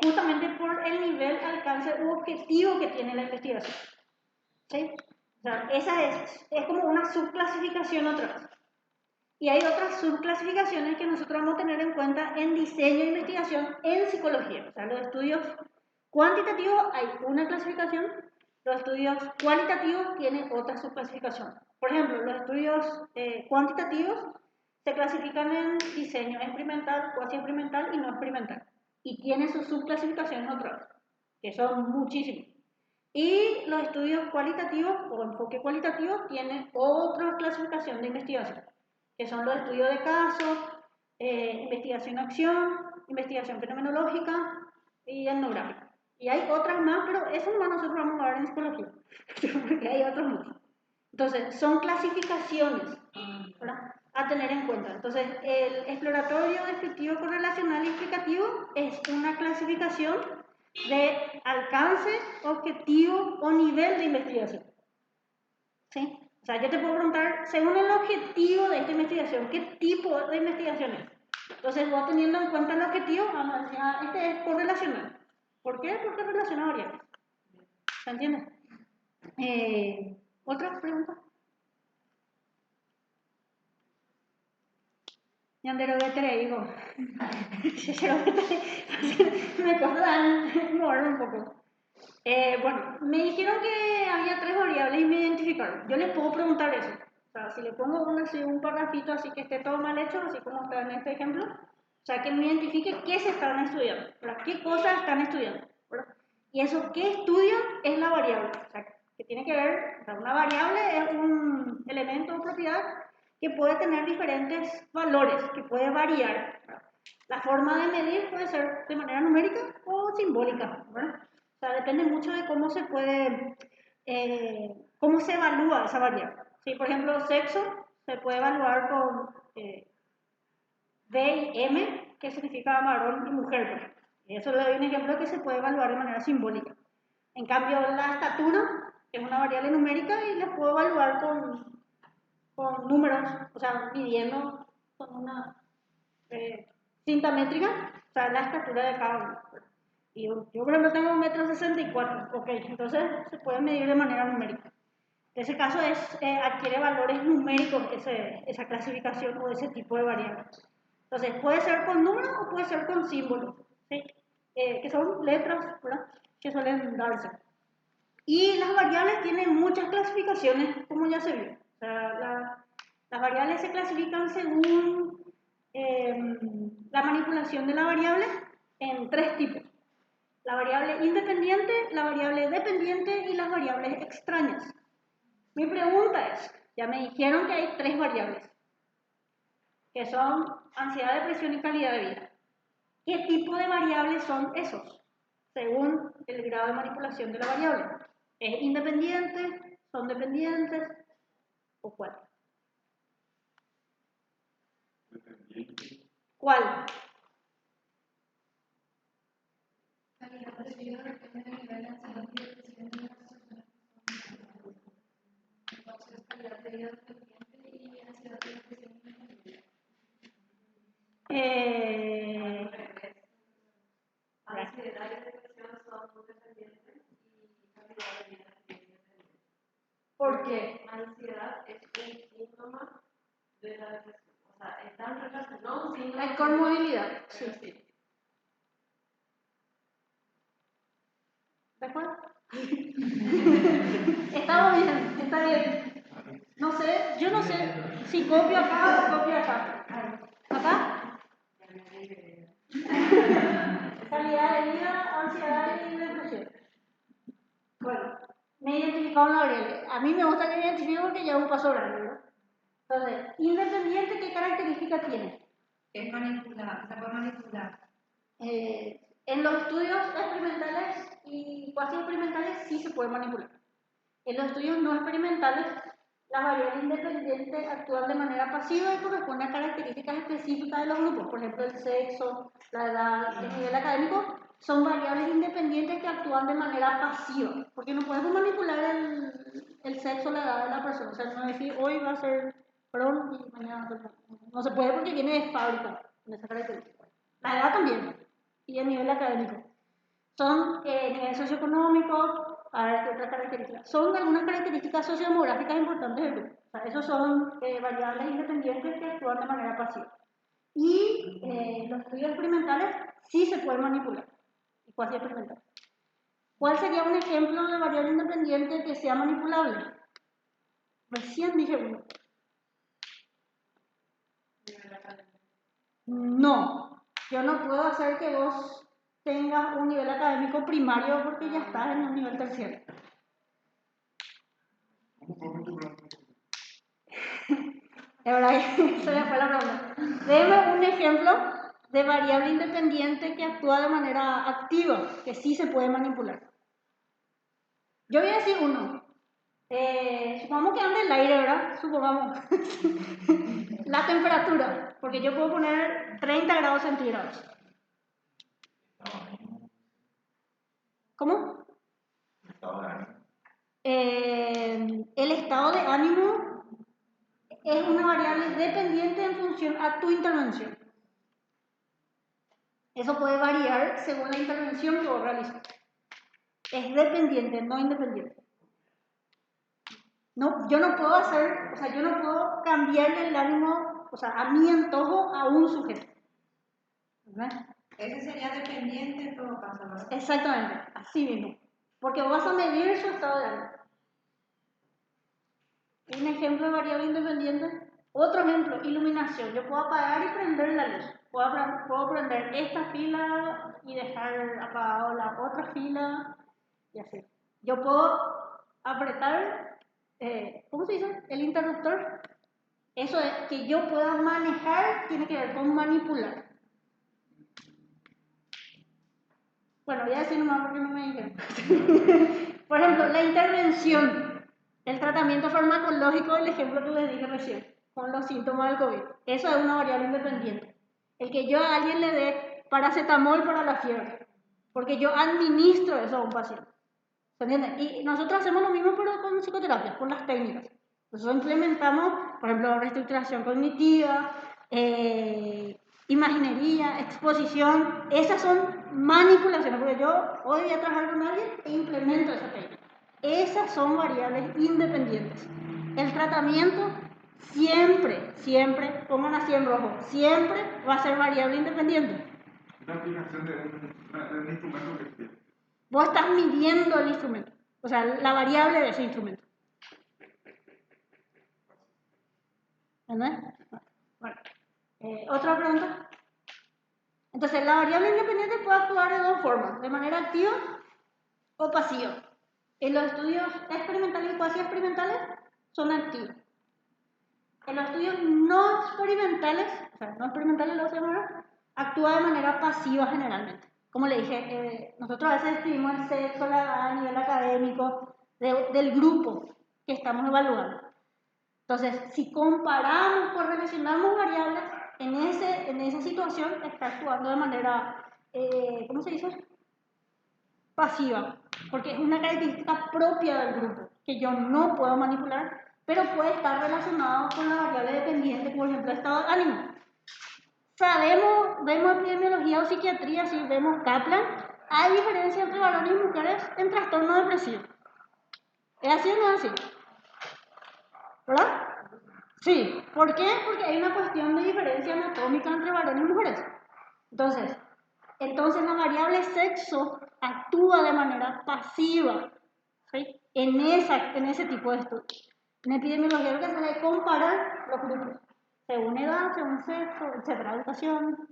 S1: justamente por el nivel, alcance u objetivo que tiene la investigación. ¿Sí? O sea, esa es como una subclasificación otra vez. Y hay otras subclasificaciones que nosotros vamos a tener en cuenta en diseño e investigación en psicología. O sea, los estudios cuantitativos hay una clasificación, los estudios cualitativos tienen otra subclasificación. Por ejemplo, los estudios cuantitativos se clasifican en diseño experimental, cuasi experimental y no experimental. Y tienen sus subclasificaciones otras, que son muchísimas. Y los estudios cualitativos o enfoque cualitativo tienen otra clasificación de investigación, que son los estudios de casos, investigación-acción, investigación fenomenológica y etnográfica. Y hay otras más, pero eso nomás nosotros vamos a ver en psicología, porque hay otras más. Entonces, son clasificaciones, ¿verdad?, a tener en cuenta. Entonces, el exploratorio, descriptivo, correlacional y explicativo es una clasificación de alcance, objetivo o nivel de investigación. ¿Sí? O sea, yo te puedo preguntar, según el objetivo de esta investigación, ¿qué tipo de investigación es? Entonces, vos teniendo en cuenta el objetivo, vamos a decir, este es correlacional. ¿Por qué? Porque relaciona variables. ¿Se entiende? ¿Otra pregunta? Yandero que te digo. Me cuesta moverme un poco. Bueno, me dijeron que había 3 variables y me identificaron. Yo les puedo preguntar eso. O sea, si le pongo un parrafito así que esté todo mal hecho, así como está en este ejemplo, o sea, que me identifique qué se están estudiando, ¿verdad? ¿Qué cosas están estudiando? ¿Verdad? Y eso, ¿qué estudian? Es la variable. O sea, que tiene que ver, o sea, una variable es un elemento o propiedad que puede tener diferentes valores, que puede variar, ¿verdad? La forma de medir puede ser de manera numérica o simbólica, ¿verdad? O sea, depende mucho de cómo se puede, cómo se evalúa esa variable. ¿Sí? Por ejemplo, sexo se puede evaluar con D y M, que significa varón y mujer. Y eso le doy un ejemplo que se puede evaluar de manera simbólica. En cambio, la estatura es una variable numérica y la puedo evaluar con números, o sea, midiendo con una cinta métrica, o sea, la estatura de cada uno. Y yo por ejemplo tengo 1,64 m, ok, entonces se puede medir de manera numérica. En ese caso adquiere valores numéricos esa clasificación o ese tipo de variables. Entonces puede ser con números o puede ser con símbolos, ¿sí? Que son letras, ¿verdad? Que suelen darse. Y las variables tienen muchas clasificaciones, como ya se vio. O sea, las variables se clasifican según la manipulación de la variable en 3 tipos. La variable independiente, la variable dependiente y las variables extrañas. Mi pregunta es, ya me dijeron que hay 3 variables, que son ansiedad, depresión y calidad de vida. ¿Qué tipo de variables son esos? Según el grado de manipulación de la variable. ¿Es independiente? ¿Son dependientes? ¿O cuál?
S3: Dependiente.
S1: ¿Cuál?
S2: Ansiedad y depresión son dependientes y calidad de vida es independiente.
S1: ¿Por qué?
S2: Ansiedad es un síntoma de la depresión. O sea, están relacionados, sí.
S1: Hay comorbilidad, sí. ¿De acuerdo? Estamos bien, está bien. No sé, yo no sé si copio acá o copio acá. ¿Acá? Calidad de vida, ansiedad y depresión. Bueno, me he identificado en la variable. A mí me gusta que me identifique porque ya es un paso grande, ¿no? Entonces, independiente, ¿qué característica tiene?
S4: Es manipular, se puede manipular.
S1: En los estudios experimentales y cuasi experimentales sí se puede manipular. En los estudios no experimentales, las variables independientes actúan de manera pasiva y corresponden a características específicas de los grupos. Por ejemplo, el sexo, la edad, el nivel académico, son variables independientes que actúan de manera pasiva. Porque no podemos manipular el sexo, la edad de la persona. O sea, no decir hoy va a ser prom y mañana va a ser prom. No se puede porque viene de fábrica en esa característica. La edad también. Y el nivel académico. Son nivel socioeconómico, a ver qué otras características. Son algunas características sociodemográficas importantes del grupo. O sea, esos son variables independientes que actúan de manera pasiva. Y los estudios experimentales sí se pueden manipular. Y cuasi experimentales. ¿Cuál sería un ejemplo de variable independiente que sea manipulable? Recién dije uno. No, yo no puedo hacer que vos tengas un nivel académico primario porque ya estás en un nivel terciario. De verdad, se me fue la pregunta. Deme un ejemplo de variable independiente que actúa de manera activa, que sí se puede manipular. Yo voy a decir uno. Supongamos que anda el aire, ¿verdad? Supongamos. La temperatura, porque yo puedo poner 30 grados centígrados. ¿Cómo? El estado de ánimo es una variable dependiente en función a tu intervención. Eso puede variar según la intervención que vos realices. Es dependiente, no independiente. No, yo no puedo hacer, o sea, yo no puedo cambiarle el ánimo, o sea, a mi antojo a un sujeto. ¿Verdad?
S4: Ese sería dependiente en todo caso, ¿no?
S1: Exactamente, así mismo. Porque vas a medir su estado de ánimo. Un ejemplo de variable independiente. Otro ejemplo, iluminación. Yo puedo apagar y prender la luz. Puedo prender esta fila y dejar apagado la otra fila y así. Yo puedo apretar, ¿cómo se dice? El interruptor. Eso es que yo pueda manejar, tiene que ver con manipular. Bueno, voy a decir nomás porque no me dijeron. Por ejemplo, la intervención, el tratamiento farmacológico del ejemplo que les dije recién, con los síntomas del COVID. Eso es una variable independiente. El que yo a alguien le dé paracetamol para la fiebre, porque yo administro eso a un paciente. ¿Se entiende? Y nosotros hacemos lo mismo pero con psicoterapia, con las técnicas. Nosotros implementamos, por ejemplo, reestructuración cognitiva, imaginería, exposición. Esas son manipulaciones, porque yo hoy voy a trabajar con alguien e implemento esa técnica. Esas son variables independientes. El tratamiento siempre, pongan así en rojo, siempre va a ser variable independiente.
S3: Una aplicación de un instrumento que tiene.
S1: Vos estás midiendo el instrumento, o sea, la variable de ese instrumento. ¿Entendés? Bueno, ¿otra pregunta? Entonces, la variable independiente puede actuar de dos formas, de manera activa o pasiva. En los estudios experimentales y cuasi experimentales son activos. En los estudios no experimentales, o sea, no experimentales lo hacemos ahora, actúa de manera pasiva generalmente. Como le dije, nosotros a veces escribimos el sexo, la edad a nivel académico del grupo que estamos evaluando. Entonces, si comparamos, correlacionamos variables, en esa situación está actuando de manera, ¿cómo se dice? Pasiva, porque es una característica propia del grupo, que yo no puedo manipular, pero puede estar relacionado con la variable dependiente, por ejemplo, estado de ánimo. Sabemos, vemos epidemiología o psiquiatría, si vemos Kaplan, hay diferencia entre varones y mujeres en trastorno depresivo. ¿Es así o no es así? ¿Verdad? Sí. ¿Por qué? Porque hay una cuestión de diferencia anatómica entre varones y mujeres. Entonces la variable sexo actúa de manera pasiva, ¿sí? en ese tipo de estudios. En epidemiología lo que se hace es comparar los grupos, según edad, según sexo, etcétera, educación,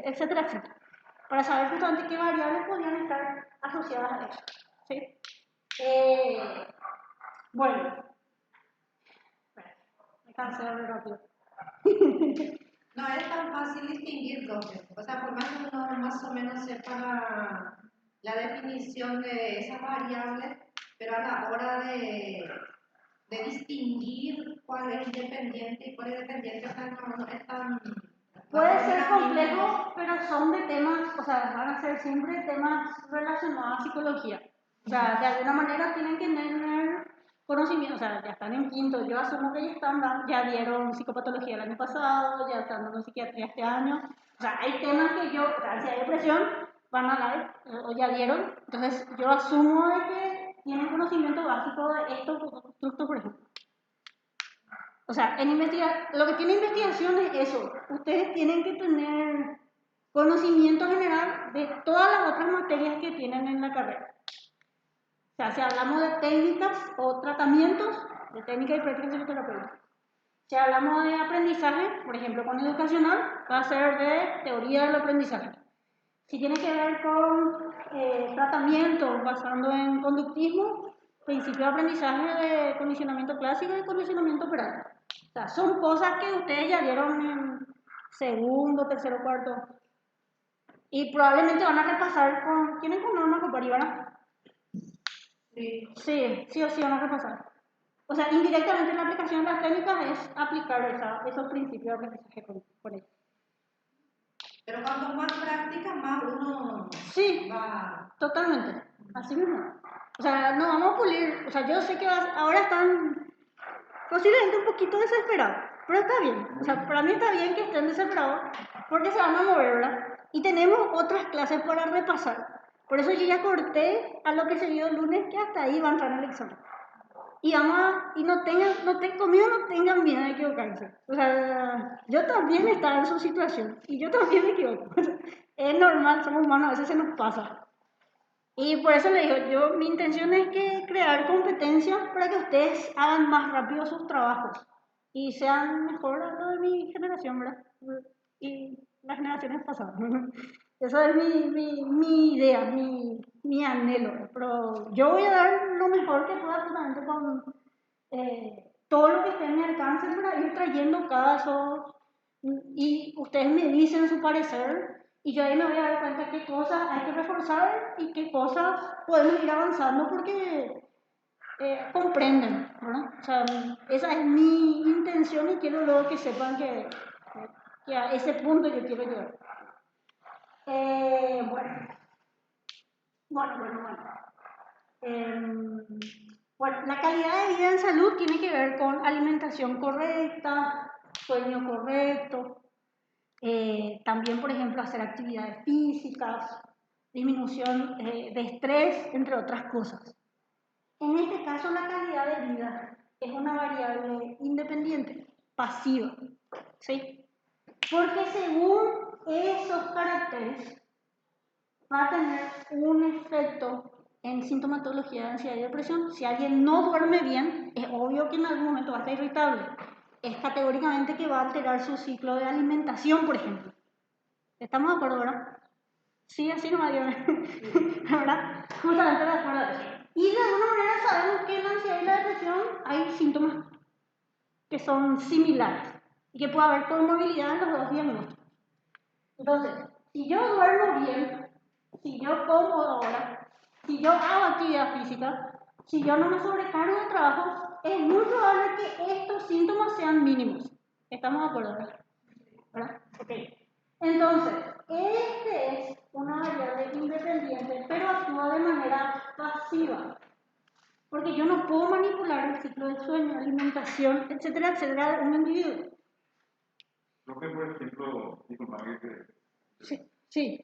S1: etcétera, etcétera, para saber justamente qué variables podrían estar asociadas a eso. ¿Sí? Bueno, me cansé de hablar rápido.
S4: No es tan fácil distinguir dos. O sea, por más que uno más o menos sepa la definición de esas variables, pero a la hora de distinguir cuál es independiente y cuál es dependiente, o sea, no es tan...
S1: Puede ser complejo, pero son de temas, o sea, van a ser siempre temas relacionados a psicología. O sea, de alguna manera tienen que tener conocimiento, o sea, ya están en quinto, yo asumo que ya dieron psicopatología el año pasado, ya están dando psiquiatría este año. O sea, hay temas que yo, ansiedad y depresión, van a dar, o ya dieron, entonces yo asumo de que tienen conocimiento básico de estos constructos, por ejemplo. O sea, lo que tiene investigación es eso. Ustedes tienen que tener conocimiento general de todas las otras materias que tienen en la carrera. O sea, si hablamos de técnicas o tratamientos, de técnica y práctica psicoterapéutica. Si hablamos de aprendizaje, por ejemplo, con educacional, va a ser de teoría del aprendizaje. Si tiene que ver con tratamiento basado en conductismo, principio de aprendizaje de condicionamiento clásico y condicionamiento operante. O sea, son cosas que ustedes ya dieron en segundo, tercero, cuarto. Y probablemente van a repasar con... ¿Tienen con norma comparativa?
S4: Sí.
S1: Sí o sí van a repasar. O sea, indirectamente la aplicación de las técnicas es aplicar esos principios de aprendizaje con ellos.
S4: Pero cuanto más práctica, más uno
S1: Sí,
S4: va...
S1: totalmente. Así mismo. O sea, no vamos a pulir. O sea, yo sé que ahora están posiblemente un poquito desesperados, pero está bien. O sea, para mí está bien que estén desesperados porque se van a mover, ¿verdad? Y tenemos otras clases para repasar. Por eso yo ya corté a lo que se vio el lunes, que hasta ahí va a entrar en el examen. Y conmigo no tengan miedo de equivocarse. O sea, yo también estaba en su situación y yo también me equivoco. Es normal, somos humanos, a veces se nos pasa. Y por eso le digo, mi intención es que crear competencias para que ustedes hagan más rápido sus trabajos y sean mejor a lo de mi generación, ¿verdad? Y las generaciones pasadas. Eso es mi idea, mi anhelo. Pero yo voy a dar lo mejor que pueda justamente con todo lo que esté en mi alcance para ir trayendo casos y ustedes me dicen su parecer y yo ahí me voy a dar cuenta qué cosas hay que reforzar y qué cosas podemos ir avanzando porque comprenden, ¿verdad? O sea, esa es mi intención y quiero luego que sepan que a ese punto yo quiero llegar. Bueno, la calidad de vida en salud tiene que ver con alimentación correcta, sueño correcto, también, por ejemplo, hacer actividades físicas, disminución de estrés, entre otras cosas. En este caso, la calidad de vida es una variable independiente, pasiva, ¿sí? Porque según esos caracteres, va a tener un efecto en sintomatología de ansiedad y depresión. Si alguien no duerme bien, es obvio que en algún momento va a estar irritable. Es categóricamente que va a alterar su ciclo de alimentación, por ejemplo. ¿Estamos de acuerdo, verdad? Sí, así no va a ¿verdad? Justamente de acuerdo. Y de alguna manera sabemos que en la ansiedad y la depresión hay síntomas que son similares y que puede haber comorbilidad en los dos diagnósticos. Entonces, si yo duermo bien, si yo como ahora, si yo hago actividad física, si yo no me sobrecargo de trabajo, es muy probable que estos síntomas sean mínimos. ¿Estamos de acuerdo? ¿Verdad? Ok. Entonces, este es una variable independiente, pero actúa de manera pasiva. Porque yo no puedo manipular el ciclo de sueño, alimentación, etcétera, etcétera, de un individuo.
S3: Creo que, por ejemplo, disculpame que
S1: Sí.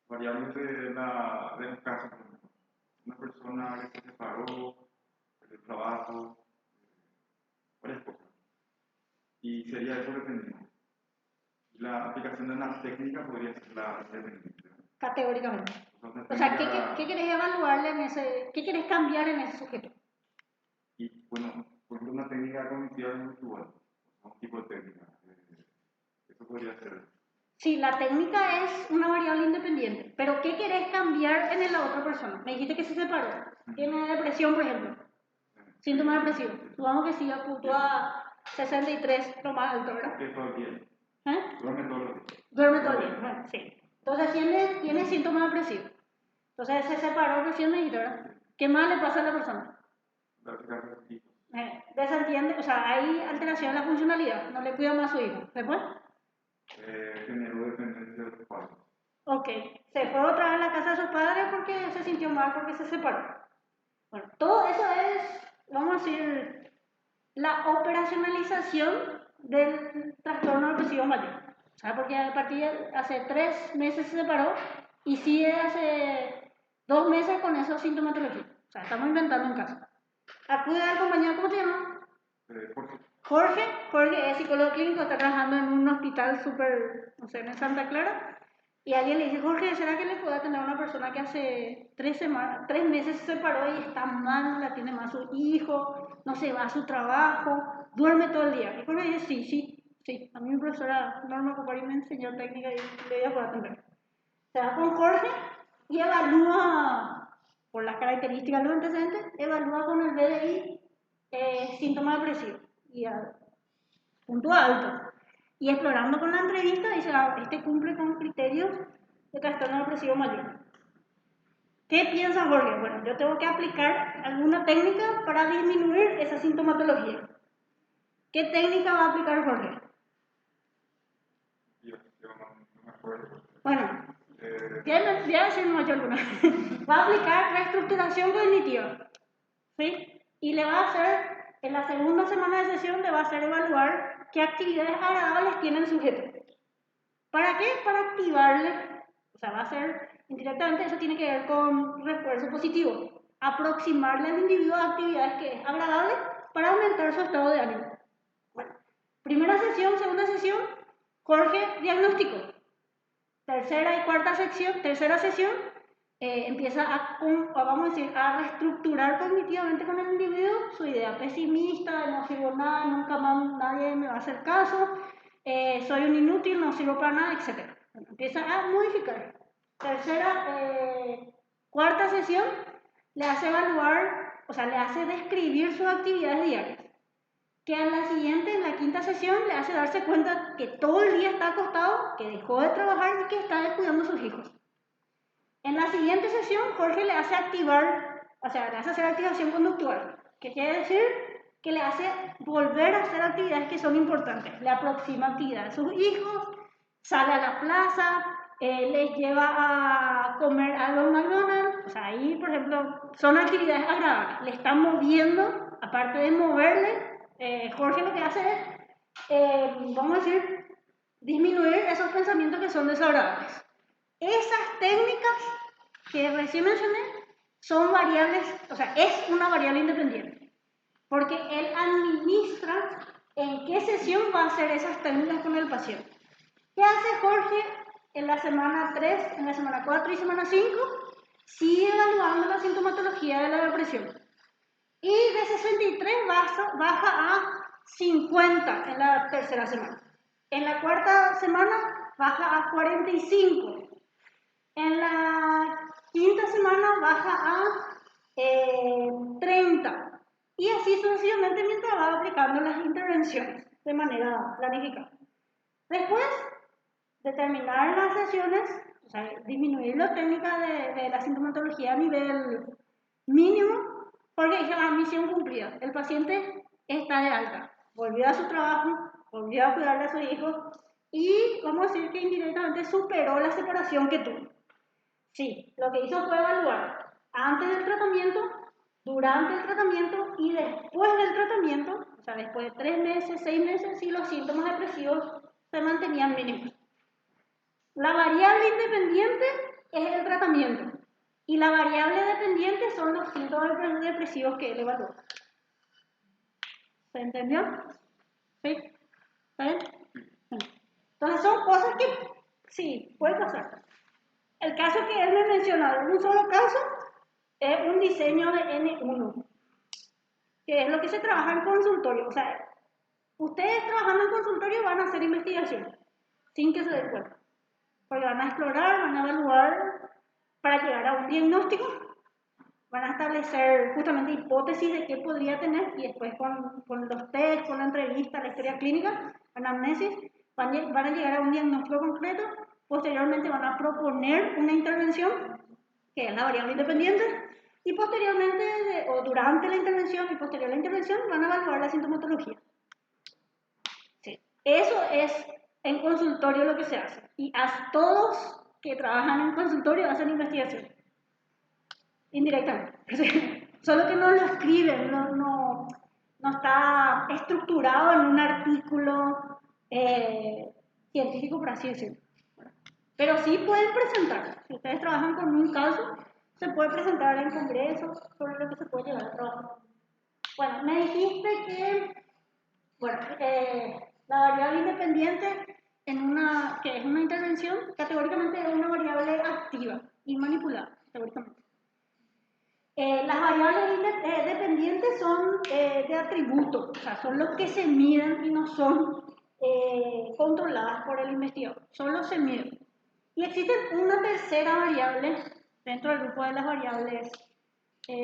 S3: variables de los casos, por ejemplo, una persona que se separó del trabajo, varias cosas, y sería eso dependiente. La aplicación de una técnica podría ser la dependiente.
S1: Categóricamente. O sea, ¿qué querés evaluarle en ese, qué querés cambiar en ese sujeto?
S3: Y bueno, por ejemplo, una técnica cognitiva conductual, un tipo de técnica. Eso podría ser.
S1: Sí, la técnica es una variable independiente, pero ¿qué querés cambiar en la otra persona? Me dijiste que se separó. Tiene depresión, por ejemplo. Síntomas depresivos. Supongamos que sí apuntó a 63, lo más alto, ¿verdad?
S3: Que todo el día. Duerme todos los días.
S1: Duerme todo el día, bueno, sí. Entonces tiene síntomas depresivos. Entonces se separó recién, me dijiste, ¿verdad? ¿Qué más le pasa a la persona? Desentiende, o sea, hay alteración en la funcionalidad, no le cuida más a su hijo. ¿Después?
S3: Generó dependencia de los padres.
S1: Ok, se fue otra vez a la casa de sus padres porque se sintió mal, porque se separó. Bueno, todo eso es, vamos a decir, la operacionalización del trastorno depresivo mayor. O sea, porque a partir de hace 3 meses se separó y sigue hace 2 meses con esos sintomatologías. O sea, estamos inventando un caso. Acude al compañero, ¿cómo se llama? Jorge es psicólogo clínico, está trabajando en un hospital súper, no sé, en Santa Clara. Y alguien le dice, Jorge, ¿será que le puede atender a una persona que hace 3 meses se separó y está mal, no la tiene más su hijo, no se va a su trabajo, duerme todo el día? Y Jorge dice, sí. A mí mi profesora Norma Copari me enseñó técnica y le voy a poder atender. Se va con Jorge y evalúa, por las características de los antecedentes, evalúa con el BDI síntomas depresivos y punto alto. Y explorando con la entrevista dice, este cumple con criterios de trastorno depresivo mayor. ¿Qué piensa Jorge? Bueno, yo tengo que aplicar alguna técnica para disminuir esa sintomatología. ¿Qué técnica va a aplicar Jorge?
S3: Yo no me acuerdo.
S1: Bueno, voy a decir yo alguna. Va a aplicar reestructuración cognitiva. ¿Sí? Y le va a hacer, en la segunda semana de sesión, le va a hacer evaluar qué actividades agradables tiene el sujeto. ¿Para qué? Para activarle, o sea, va a ser indirectamente, eso tiene que ver con refuerzo positivo, aproximarle al individuo a actividades que es agradable para aumentar su estado de ánimo. Bueno, primera sesión, segunda sesión, Jorge diagnóstico. Tercera sesión, empieza vamos a decir, a reestructurar cognitivamente con el individuo su idea pesimista, no sirvo nada, nunca más nadie me va a hacer caso, soy un inútil, no sirvo para nada, etc. Empieza a modificar. Cuarta sesión, le hace evaluar, o sea, le hace describir sus actividades diarias. Que en la siguiente, en la quinta sesión, le hace darse cuenta que todo el día está acostado, que dejó de trabajar y que está descuidando a sus hijos. En la siguiente sesión, Jorge le hace activar, o sea, le hace hacer activación conductual, que quiere decir que le hace volver a hacer actividades que son importantes. Le aproxima actividades a sus hijos, sale a la plaza, les lleva a comer a los McDonald's, o sea, ahí, por ejemplo, son actividades agradables. Le están moviendo, aparte de moverle, Jorge lo que hace es, vamos a decir, disminuir esos pensamientos que son desagradables. Esas técnicas que recién mencioné son variables, o sea, es una variable independiente, porque él administra en qué sesión va a hacer esas técnicas con el paciente. ¿Qué hace Jorge en la semana 3, en la semana 4 y semana 5? Sigue evaluando la sintomatología de la depresión. Y de 63 baja a 50 en la tercera semana. En la cuarta semana baja a 45. En la quinta semana baja a 30. Y así sucesivamente mientras va aplicando las intervenciones de manera planificada. Después de terminar las sesiones, o sea, disminuir la técnica de la sintomatología a nivel mínimo, porque dice, misión cumplida, el paciente está de alta, volvió a su trabajo, volvió a cuidar a su hijo y vamos a decir que indirectamente superó la separación que tuvo. Sí, lo que hizo fue evaluar antes del tratamiento, durante el tratamiento y después del tratamiento, o sea, después de 3 meses, 6 meses, si los síntomas depresivos se mantenían mínimos. La variable independiente es el tratamiento y la variable dependiente son los síntomas depresivos que él evaluó. ¿Se entendió? ¿Sí? ¿Está bien? Entonces son cosas que sí, puede pasar. El caso que él me mencionó, en un solo caso, es un diseño de N1, que es lo que se trabaja en consultorio. O sea, ustedes trabajando en consultorio van a hacer investigación, sin que se den cuenta. Porque van a explorar, van a evaluar para llegar a un diagnóstico, van a establecer justamente hipótesis de qué podría tener y después con los test, con la entrevista, la historia clínica, anamnesis, van a llegar a un diagnóstico concreto. Posteriormente van a proponer una intervención, que es la variable independiente, y posteriormente, o durante la intervención y posterior a la intervención, van a evaluar la sintomatología. Sí. Eso es en consultorio lo que se hace. Y a todos que trabajan en consultorio hacen investigación. Indirectamente. Solo que no lo escriben, no está estructurado en un artículo científico, por así decirlo. Pero sí pueden presentar. Si ustedes trabajan con un caso, se puede presentar en congresos sobre lo que se puede llevar a trabajar. Bueno, me dijiste que la variable independiente que es una intervención, categóricamente es una variable activa y manipulada, teóricamente. Las variables dependientes son de atributos, o sea, son los que se miden y no son controladas por el investigador, solo se miden. Y existe una tercera variable dentro del grupo de las variables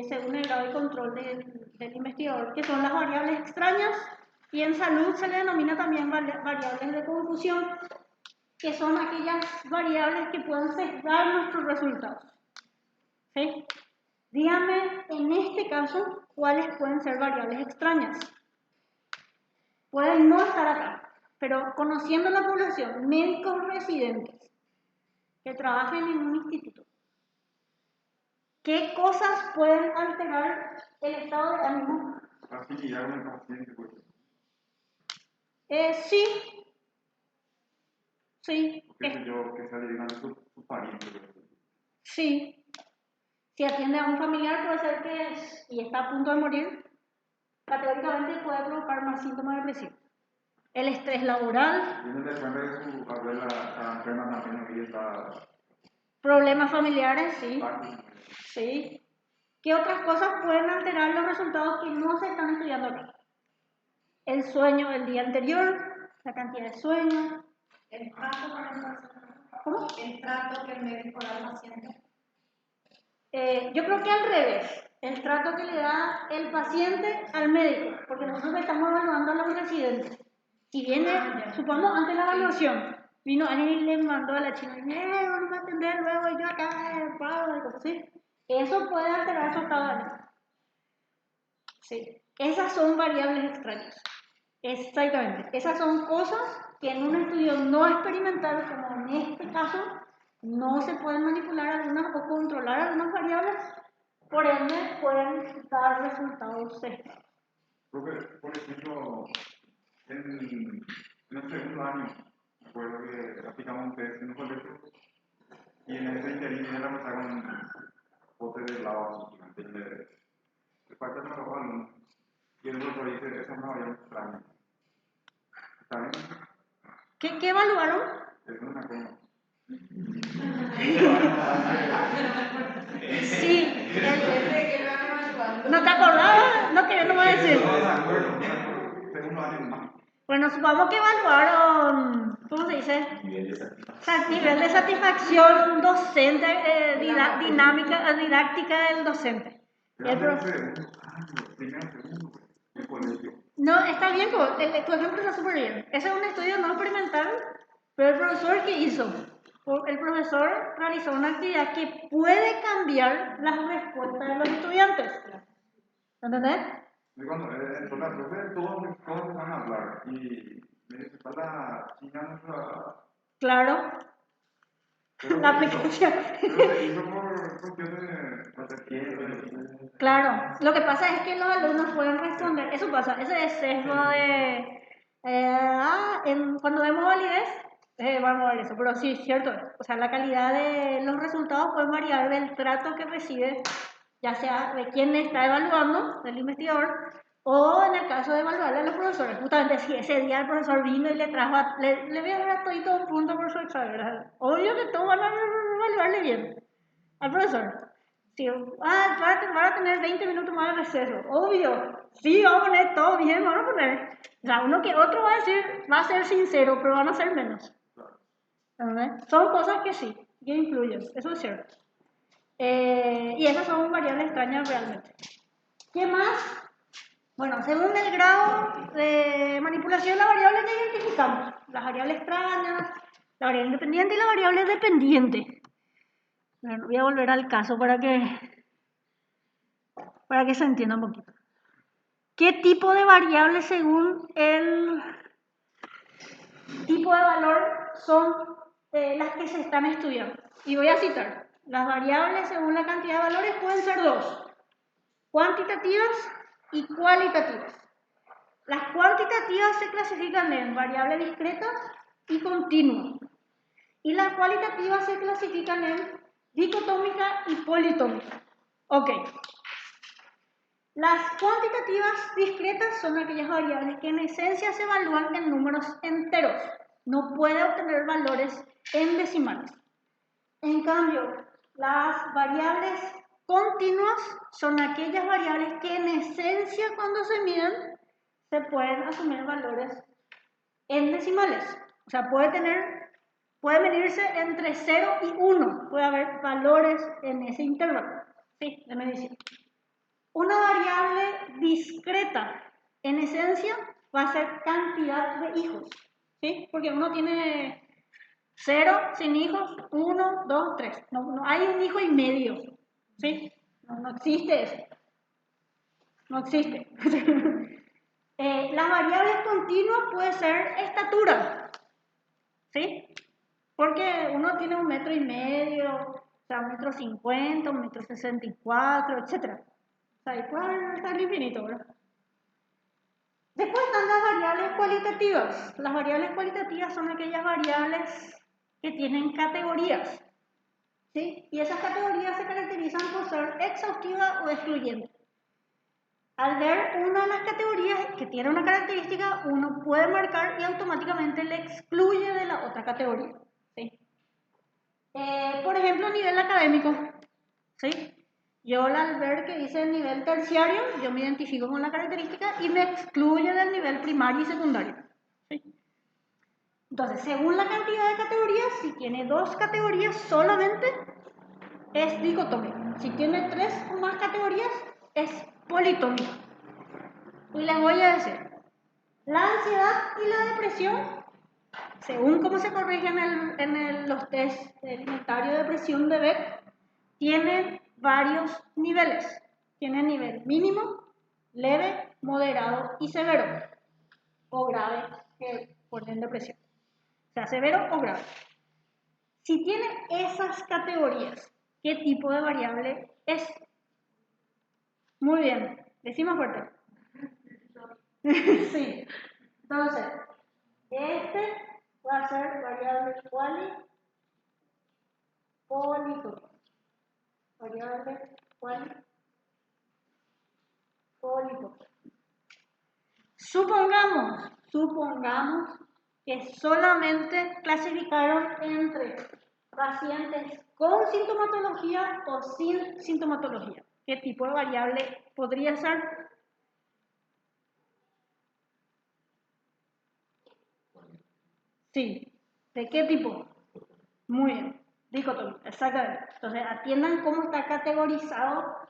S1: según el grado de control del investigador, que son las variables extrañas, y en salud se le denomina también variables de confusión, que son aquellas variables que pueden sesgar nuestros resultados. ¿Sí? Dígame, en este caso, cuáles pueden ser variables extrañas. Pueden no estar acá, pero conociendo la población, médicos residentes que trabajen en un instituto, ¿qué cosas pueden alterar el estado de ánimo?
S3: Afinidad con el paciente, pues.
S1: Sí. Sí,
S3: o qué sé yo, que sea directamente su pariente.
S1: sí. Si atiende a un familiar, puede ser que y está a punto de morir, categóricamente puede provocar más síntomas depresivos. El estrés laboral,
S3: Tiene de cuenta que su abuela está enferma también y está
S1: problemas familiares, sí.
S3: táctil.
S1: Sí. ¿Qué otras cosas pueden alterar los resultados que no se están estudiando acá? El sueño del día anterior, la cantidad de sueño.
S4: El trato con el paciente.
S1: ¿Cómo?
S4: El trato que el médico da al paciente.
S1: Yo creo que al revés, el trato que le da el paciente al médico, porque nosotros estamos evaluando a los residentes. Si viene, supongamos antes de la evaluación, vino alguien y le mandó a la china, vamos a atender luego, y yo acá, pago, y cosas así. Eso puede alterar su estado de ánimo. Sí, esas son variables extrañas. Exactamente, esas son cosas que en un estudio no experimental, como en este caso, no se pueden manipular algunas o controlar algunas variables, por ende pueden dar resultados sesgados.
S3: Creo que, por ejemplo, en el segundo año, me acuerdo que aplicamos un test en un colegio y en ese interín era empezar con un bote de lava gigante y le falta una ropa al alumno. Y el profesor dice, esa es una variable extraña. ¿Está bien?
S1: ¿Qué evaluaron?
S3: Es una cosa.
S1: Sí, ¿no te acordabas? No quería nomás decir.
S3: No me acuerdo. Segundo año más.
S1: Bueno, supongamos que evaluaron, ¿cómo se dice? Nivel de satisfacción docente, didáctica del docente.
S3: Era el segundo año, primer segundo, el colegio.
S1: No, está bien, tu ejemplo está súper bien. Ese es un estudio no experimental, pero el profesor, ¿qué hizo? El profesor realizó una actividad que puede cambiar las respuestas de los estudiantes. ¿Entendés?
S3: Y cuando entró la profe, todos empezaron a hablar y me dice, está la china nuestra.
S1: Claro. La aplicación.
S3: Pero se hizo por cuestión de proteger.
S1: Claro, lo que pasa es que los alumnos pueden responder, eso pasa, ese es sesgo de, cuando vemos validez, vamos a ver eso, pero sí, cierto, o sea, la calidad de los resultados puede variar del trato que recibe, ya sea de quien le está evaluando, del investigador, o en el caso de evaluarle a los profesores, justamente si ese día el profesor vino y le trajo, le voy a dar todo un punto por su examen, ¿verdad? Obvio que todos van a evaluarle bien al profesor. Sí, van a tener 20 minutos más de receso. Obvio. Sí, vamos a poner todo bien, vamos a poner. O sea, uno que otro va a decir, va a ser sincero, pero van a ser menos. Son cosas que sí, que influyen, eso es cierto. Y esas son variables extrañas realmente. ¿Qué más? Bueno, según el grado de manipulación, las variables que identificamos. Las variables extrañas, la variable independiente y la variable dependiente. Bueno, voy a volver al caso para que se entienda un poquito. ¿Qué tipo de variables según el tipo de valor son las que se están estudiando? Y voy a citar. Las variables según la cantidad de valores pueden ser dos. Cuantitativas y cualitativas. Las cuantitativas se clasifican en variables discretas y continuas. Y las cualitativas se clasifican en dicotómica y politómica. Ok. Las cuantitativas discretas son aquellas variables que en esencia se evalúan en números enteros. No puede obtener valores en decimales. En cambio, las variables continuas son aquellas variables que en esencia cuando se miden se pueden asumir valores en decimales. O sea, puede medirse entre 0 y 1. Puede haber valores en ese intervalo, ¿sí? De medición. Una variable discreta, en esencia, va a ser cantidad de hijos, ¿sí? Porque uno tiene 0 sin hijos, 1, 2, 3. No hay un hijo y medio, ¿sí? No existe eso. No existe. Las variables continuas puede ser estatura, ¿sí? Porque uno tiene 1,5 metros, o sea, 1,50 m, 1,64 m, etc. O sea, igual está el infinito, ¿verdad? Después están las variables cualitativas. Las variables cualitativas son aquellas variables que tienen categorías, ¿sí? Y esas categorías se caracterizan por ser exhaustiva o excluyente. Al ver una de las categorías que tiene una característica, uno puede marcar y automáticamente le excluye de la otra categoría, ¿sí? Por ejemplo, nivel académico, ¿sí? Yo al ver que dice nivel terciario, yo me identifico con la característica y me excluye del nivel primario y secundario, ¿sí? Entonces, según la cantidad de categorías, si tiene 2 categorías solamente, es dicotómico. Si tiene 3 o más categorías, es politómico. Y les voy a decir, la ansiedad y la depresión, según cómo se corrigen en los test del inventario de depresión de Beck, tienen varios niveles. Tienen nivel mínimo, leve, moderado y severo. O grave, que ponen depresión. O sea, severo o grave. Si tiene esas categorías, ¿qué tipo de variable es? Muy bien, decimos fuerte. Sí. Entonces, este va a ser variable politómica. Variable politómica. Supongamos que solamente clasificaron entre pacientes con sintomatología o sin sintomatología. ¿Qué tipo de variable podría ser? Sí. ¿De qué tipo? Muy bien. Dicotomía, exactamente. Entonces, atiendan cómo está categorizado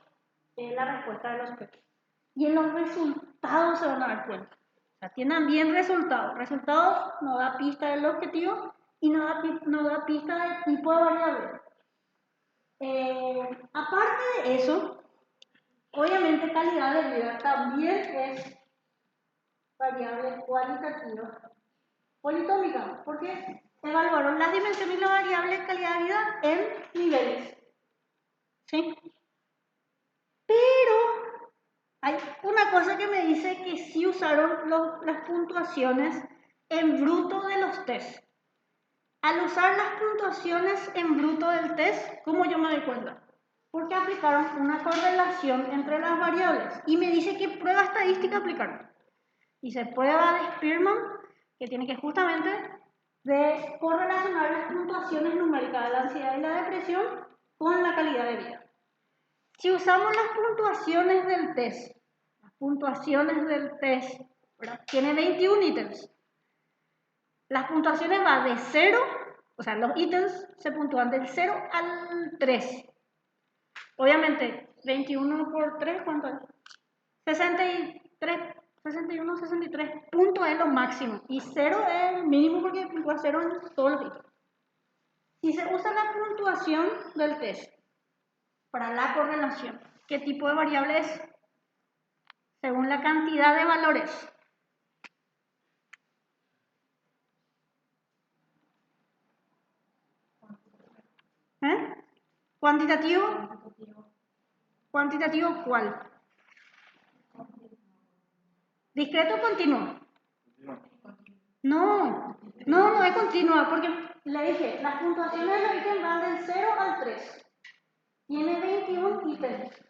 S1: la respuesta de los test. Y en los resultados se van a dar cuenta. Atiendan bien resultados. Resultados no da pista del objetivo y no da pista del tipo de variable. Aparte de eso, obviamente calidad de vida también es variable cualitativa politómica, porque evaluaron las dimensiones y la variable calidad de vida en niveles. ¿Sí? Pero hay una cosa que me dice que sí usaron las puntuaciones en bruto de los test. Al usar las puntuaciones en bruto del test, ¿cómo yo me doy cuenta? Porque aplicaron una correlación entre las variables y me dice qué prueba estadística aplicaron. Dice prueba de Spearman, que tiene que justamente de correlacionar las puntuaciones numéricas de la ansiedad y la depresión con la calidad de vida. Si usamos las puntuaciones del test, ¿verdad? Tiene 21 ítems. Las puntuaciones van de 0, o sea, los ítems se puntúan del 0 al 3. Obviamente, 21 por 3, ¿cuánto es? 61, 63 puntos es lo máximo. Y 0 es el mínimo porque puntúa 0 en todos los ítems. Si se usa la puntuación del test para la correlación, ¿qué tipo de variable es? Según la cantidad de valores. ¿Cuantitativo? ¿Cuantitativo cuál? ¿Discreto o continuo? No es continua, porque le dije, las puntuaciones de los ítems van del 0 al 3. Tiene 21 ítems.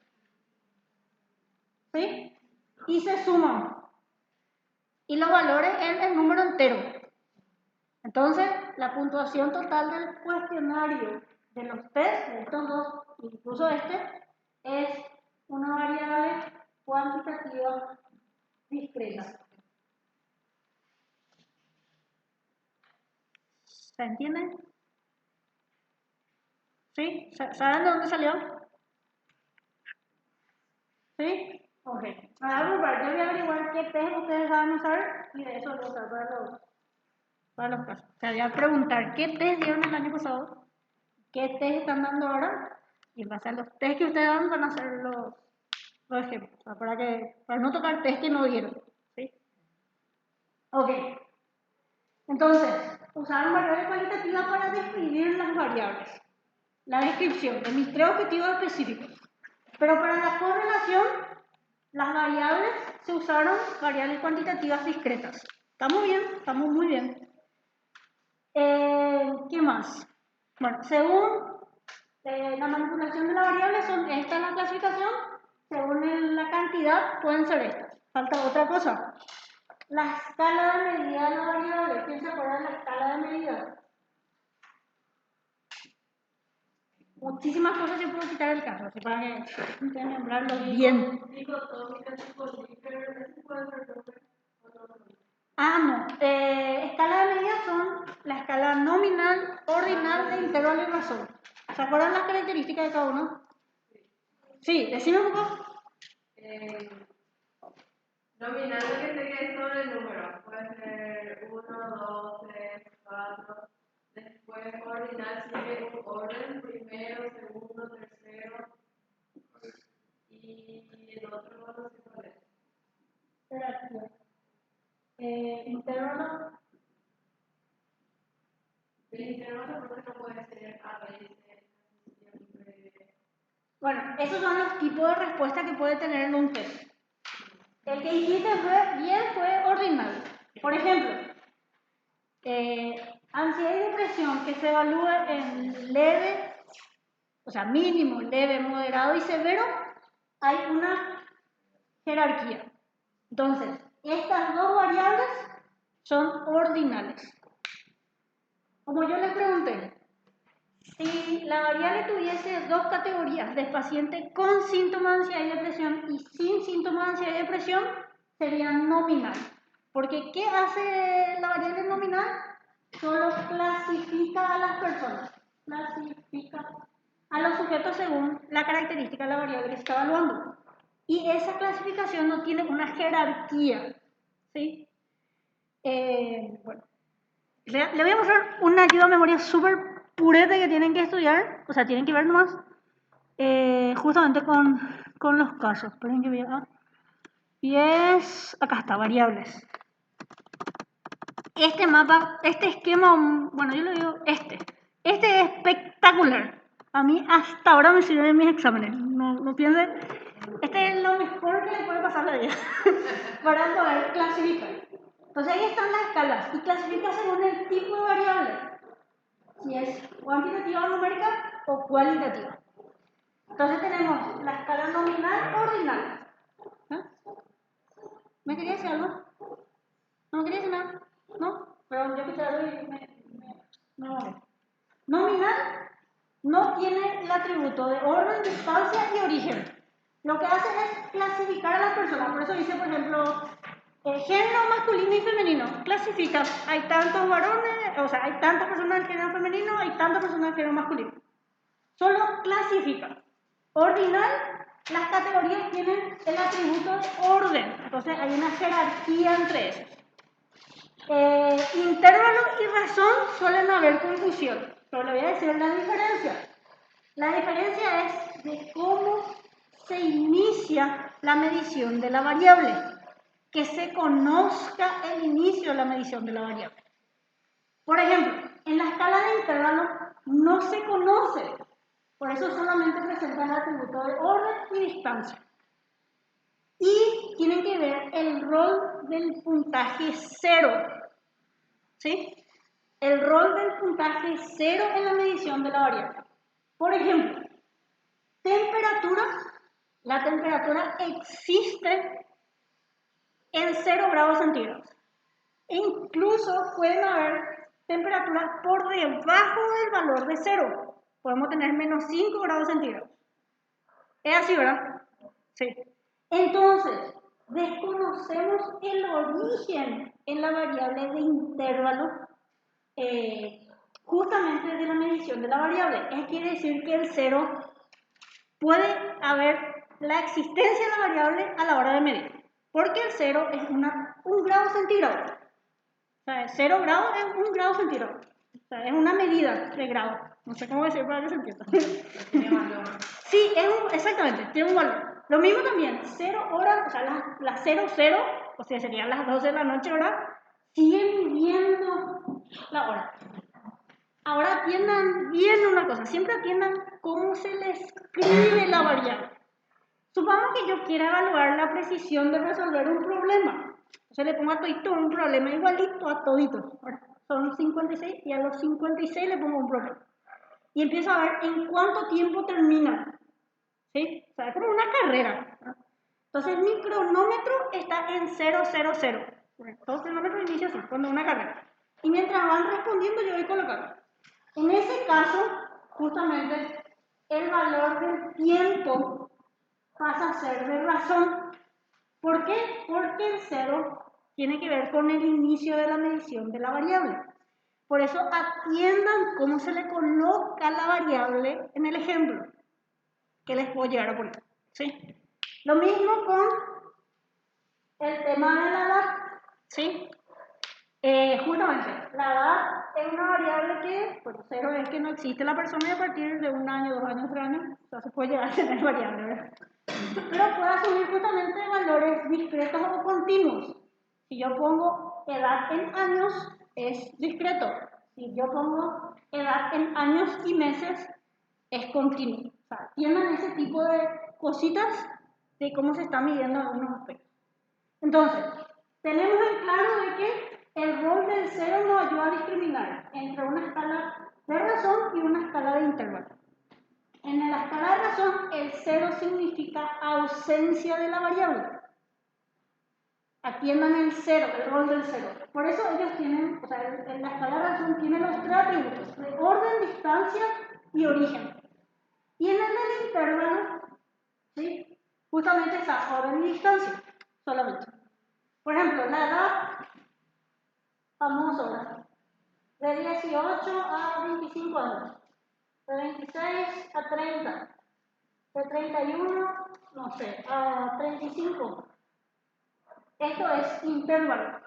S1: ¿Sí? Y se suman. Y los valores en el número entero. Entonces, la puntuación total del cuestionario de los test, de estos dos, incluso este, es una variable cuantitativa discreta. ¿Se entiende? ¿Sí? ¿Saben de dónde salió? ¿Sí? Ok. Ahora yo voy a averiguar qué test ustedes van a usar y de eso lo voy a usar para los casos. O sea, voy a preguntar qué test dieron el año pasado, qué test están dando ahora, y en base a los test que ustedes dan van a hacer los ejemplos. O sea, para no tocar test que no dieron. ¿Sí? Ok. Entonces, usaron variables cualitativas para describir las variables. La descripción de mis 3 objetivos específicos. Pero para la correlación, Las variables se usaron variables cuantitativas discretas. ¿Estamos bien? Estamos muy bien. ¿Qué más? Bueno, según la manipulación de la variable, esta es la clasificación. Según la cantidad, pueden ser estas. Falta otra cosa. La escala de medida de la variable. ¿Quién se acuerda de la escala de medida? Muchísimas cosas yo puedo quitar el caso, así para que nombrarlo bien. No. Escala de medida son la escala nominal, ordinal, de intervalo y razón. ¿Se acuerdan las características de cada uno? Sí, decime un poco.
S2: Nominal lo que sé que es sobre el número. Puede ser 1, 2, 3, 4. Después ordinal sigue un orden, primero, segundo, tercero. Y el otro no sé cuál es.
S1: Jerarquía. Intervalo.
S2: El intervalo porque no puede ser a veces, siempre.
S1: Bueno, esos son los tipos de respuesta que puede tener en un test. El que hiciste fue ordinal. Por ejemplo, ansiedad y depresión que se evalúe en leve, o sea, mínimo, leve, moderado y severo, hay una jerarquía. Entonces, estas dos variables son ordinales. Como yo les pregunté, si la variable tuviese dos categorías de paciente con síntomas de ansiedad y depresión y sin síntomas de ansiedad y depresión, sería nominal. Porque ¿qué hace la variable nominal? Solo clasifica a las personas, clasifica a los sujetos según la característica de la variable que se está evaluando. Y esa clasificación no tiene una jerarquía, ¿sí? Bueno, le voy a mostrar una ayuda a memoria súper purete que tienen que estudiar, o sea, tienen que ver nomás, justamente con los casos. Esperen que vea. Y es, acá está, variables. Este mapa, este esquema, bueno, yo le digo este es espectacular. A mí hasta ahora me sirve en mis exámenes. No piensen, este es lo mejor que le puede pasar a la vida para poder clasificar. Entonces ahí están las escalas y clasifica según el tipo de variable, si es cuantitativa o numérica o cualitativa. Entonces tenemos la escala nominal o ordinal. ¿Me quería decir algo? ¿No me quería decir nada? ¿No? Pero yo escuché algo y no. Nominal no tiene el atributo de orden, distancia y origen. Lo que hace es clasificar a las personas. Por eso dice, por ejemplo, género masculino y femenino. Clasifica. Hay tantos varones, o sea, hay tantas personas del género femenino, hay tantas personas del género masculino. Solo clasifica. Ordinal, las categorías tienen el atributo de orden. Entonces hay una jerarquía entre esos. Intervalo y razón suelen haber confusión. Pero le voy a decir la diferencia. La diferencia es de cómo se inicia la medición de la variable. Que se conozca el inicio de la medición de la variable. Por ejemplo, en la escala de intervalo no se conoce. Por eso solamente presenta el atributo de orden y distancia. Y tienen que ver el rol del puntaje 0. ¿Sí? El rol del puntaje 0 en la medición de la variable. Por ejemplo, temperatura. La temperatura existe en 0 grados centígrados. E incluso pueden haber temperaturas por debajo del valor de 0. Podemos tener menos 5 grados centígrados. ¿Es así, verdad? Sí. Entonces, desconocemos el origen en la variable de intervalo justamente de la medición de la variable. Eso quiere decir que el 0 puede haber la existencia de la variable a la hora de medir. Porque el 0 es un grado centígrado. O sea, 0 grados es 1 grado centígrado. O sea, es una medida de grado. No sé cómo decir para que se entienda.
S2: Tiene valor.
S1: Sí, exactamente, tiene un valor. Lo mismo también, 0 horas, o sea, las 00, o sea, serían las 12 de la noche, ¿verdad? Siguen midiendo la hora. Ahora atiendan bien una cosa, siempre atiendan cómo se le escribe la variable. Supongamos que yo quiera evaluar la precisión de resolver un problema. Entonces le pongo a todito un problema igualito a toditos. Son 56 y a los 56 le pongo un problema. Y empiezo a ver en cuánto tiempo termina. ¿Sí? O sea, es como una carrera. Entonces mi cronómetro está en 000. Todo cronómetro inicia así, cuando una carrera. Y mientras van respondiendo yo voy colocando. En ese caso, justamente, el valor del tiempo pasa a ser de razón. ¿Por qué? Porque el 0 tiene que ver con el inicio de la medición de la variable. Por eso atiendan cómo se le coloca la variable en el ejemplo que les puedo llegar a poner. ¿Sí? Lo mismo con el tema de la edad. ¿Sí? Justamente, la edad es una variable que, pues 0 es que no existe la persona y a partir de 1 año, 2 años, 3 años, o sea, se puede llegar a tener variable, ¿verdad? Pero puede asumir justamente valores discretos o continuos. Si yo pongo edad en años, es discreto. Si yo pongo edad en años y meses, es continuo. O sea, tienen ese tipo de cositas de cómo se está midiendo algunos aspectos. Entonces, tenemos en claro de que el rol del 0 nos ayuda a discriminar entre una escala de razón y una escala de intervalo. En la escala de razón, el 0 significa ausencia de la variable. Atiendan el 0, el rol del 0. Por eso ellos tienen, o sea, en la escala de razón tiene los 3 atributos, de orden, distancia y origen. Y en el del intervalo, ¿sí? Justamente está orden y distancia, solamente. Por ejemplo, la edad, famoso, ¿verdad? De 18 a 25 años, de 26 a 30, de 31, no sé, a 35. Esto es intervalo,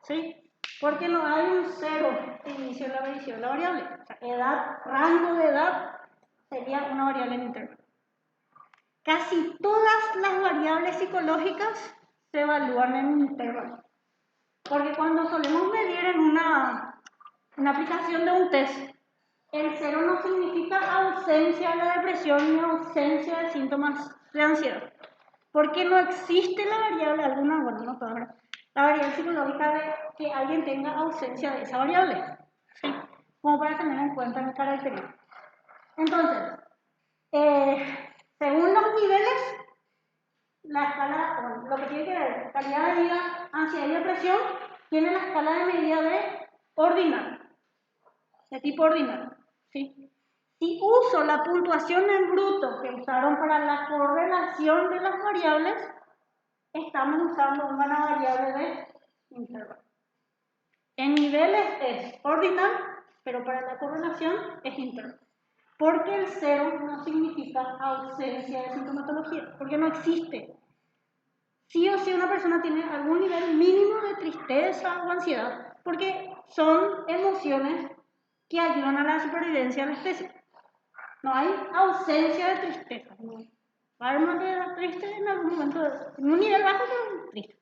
S1: ¿sí? Porque no hay un 0 que inicie la medición de la variable. O sea, edad, rango de edad sería una variable en intervalo. Casi todas las variables psicológicas se evalúan en intervalo. Porque cuando solemos medir en una aplicación de un test, el 0 no significa ausencia de la depresión ni ausencia de síntomas de ansiedad. Porque no existe la variable alguna, bueno, no toda, la variable psicológica de que alguien tenga ausencia de esa variable. ¿Sí? Como para tener en cuenta en características. Entonces, según los niveles, la escala, lo que tiene que ver calidad de vida, ansiedad y depresión, tiene la escala de medida de ordinal, de tipo ordinal. ¿Sí? Si uso la puntuación en bruto que usaron para la correlación de las variables, estamos usando una variable de intervalo. En niveles es ordinal, pero para la correlación es intervalo. Porque el 0 no significa ausencia de sintomatología, porque no existe. Sí o sí una persona tiene algún nivel mínimo de tristeza o ansiedad, porque son emociones que ayudan a la supervivencia de la especie. No hay ausencia de tristeza. Va a haber una que triste en algún momento, en un nivel bajo, pero triste.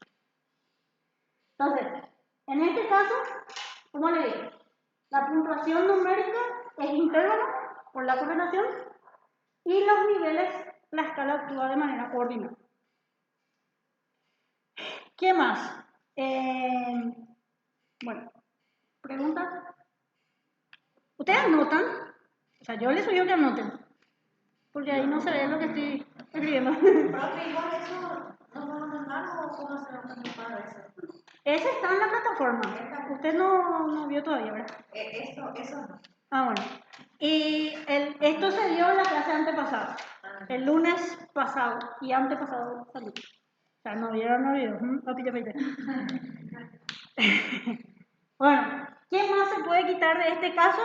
S1: Entonces, en este caso, como le digo, la puntuación numérica es intervalo por la correlación y los niveles, la escala actúa de manera ordinal. ¿Qué más? Bueno, preguntas. ¿Ustedes anotan? O sea, yo les sugiero que anoten, porque ahí no se ve lo que estoy escribiendo.
S4: Profe, igual eso no van a mandar o cómo se lo para eso.
S1: Ese está en la plataforma. Usted no vio todavía, ¿verdad?
S4: Eso no.
S1: Ah, bueno. Y esto se dio en la clase antepasada. El lunes pasado y antepasado salió. O sea, no vieron, no vieron. Bueno, ¿qué más se puede quitar de este caso?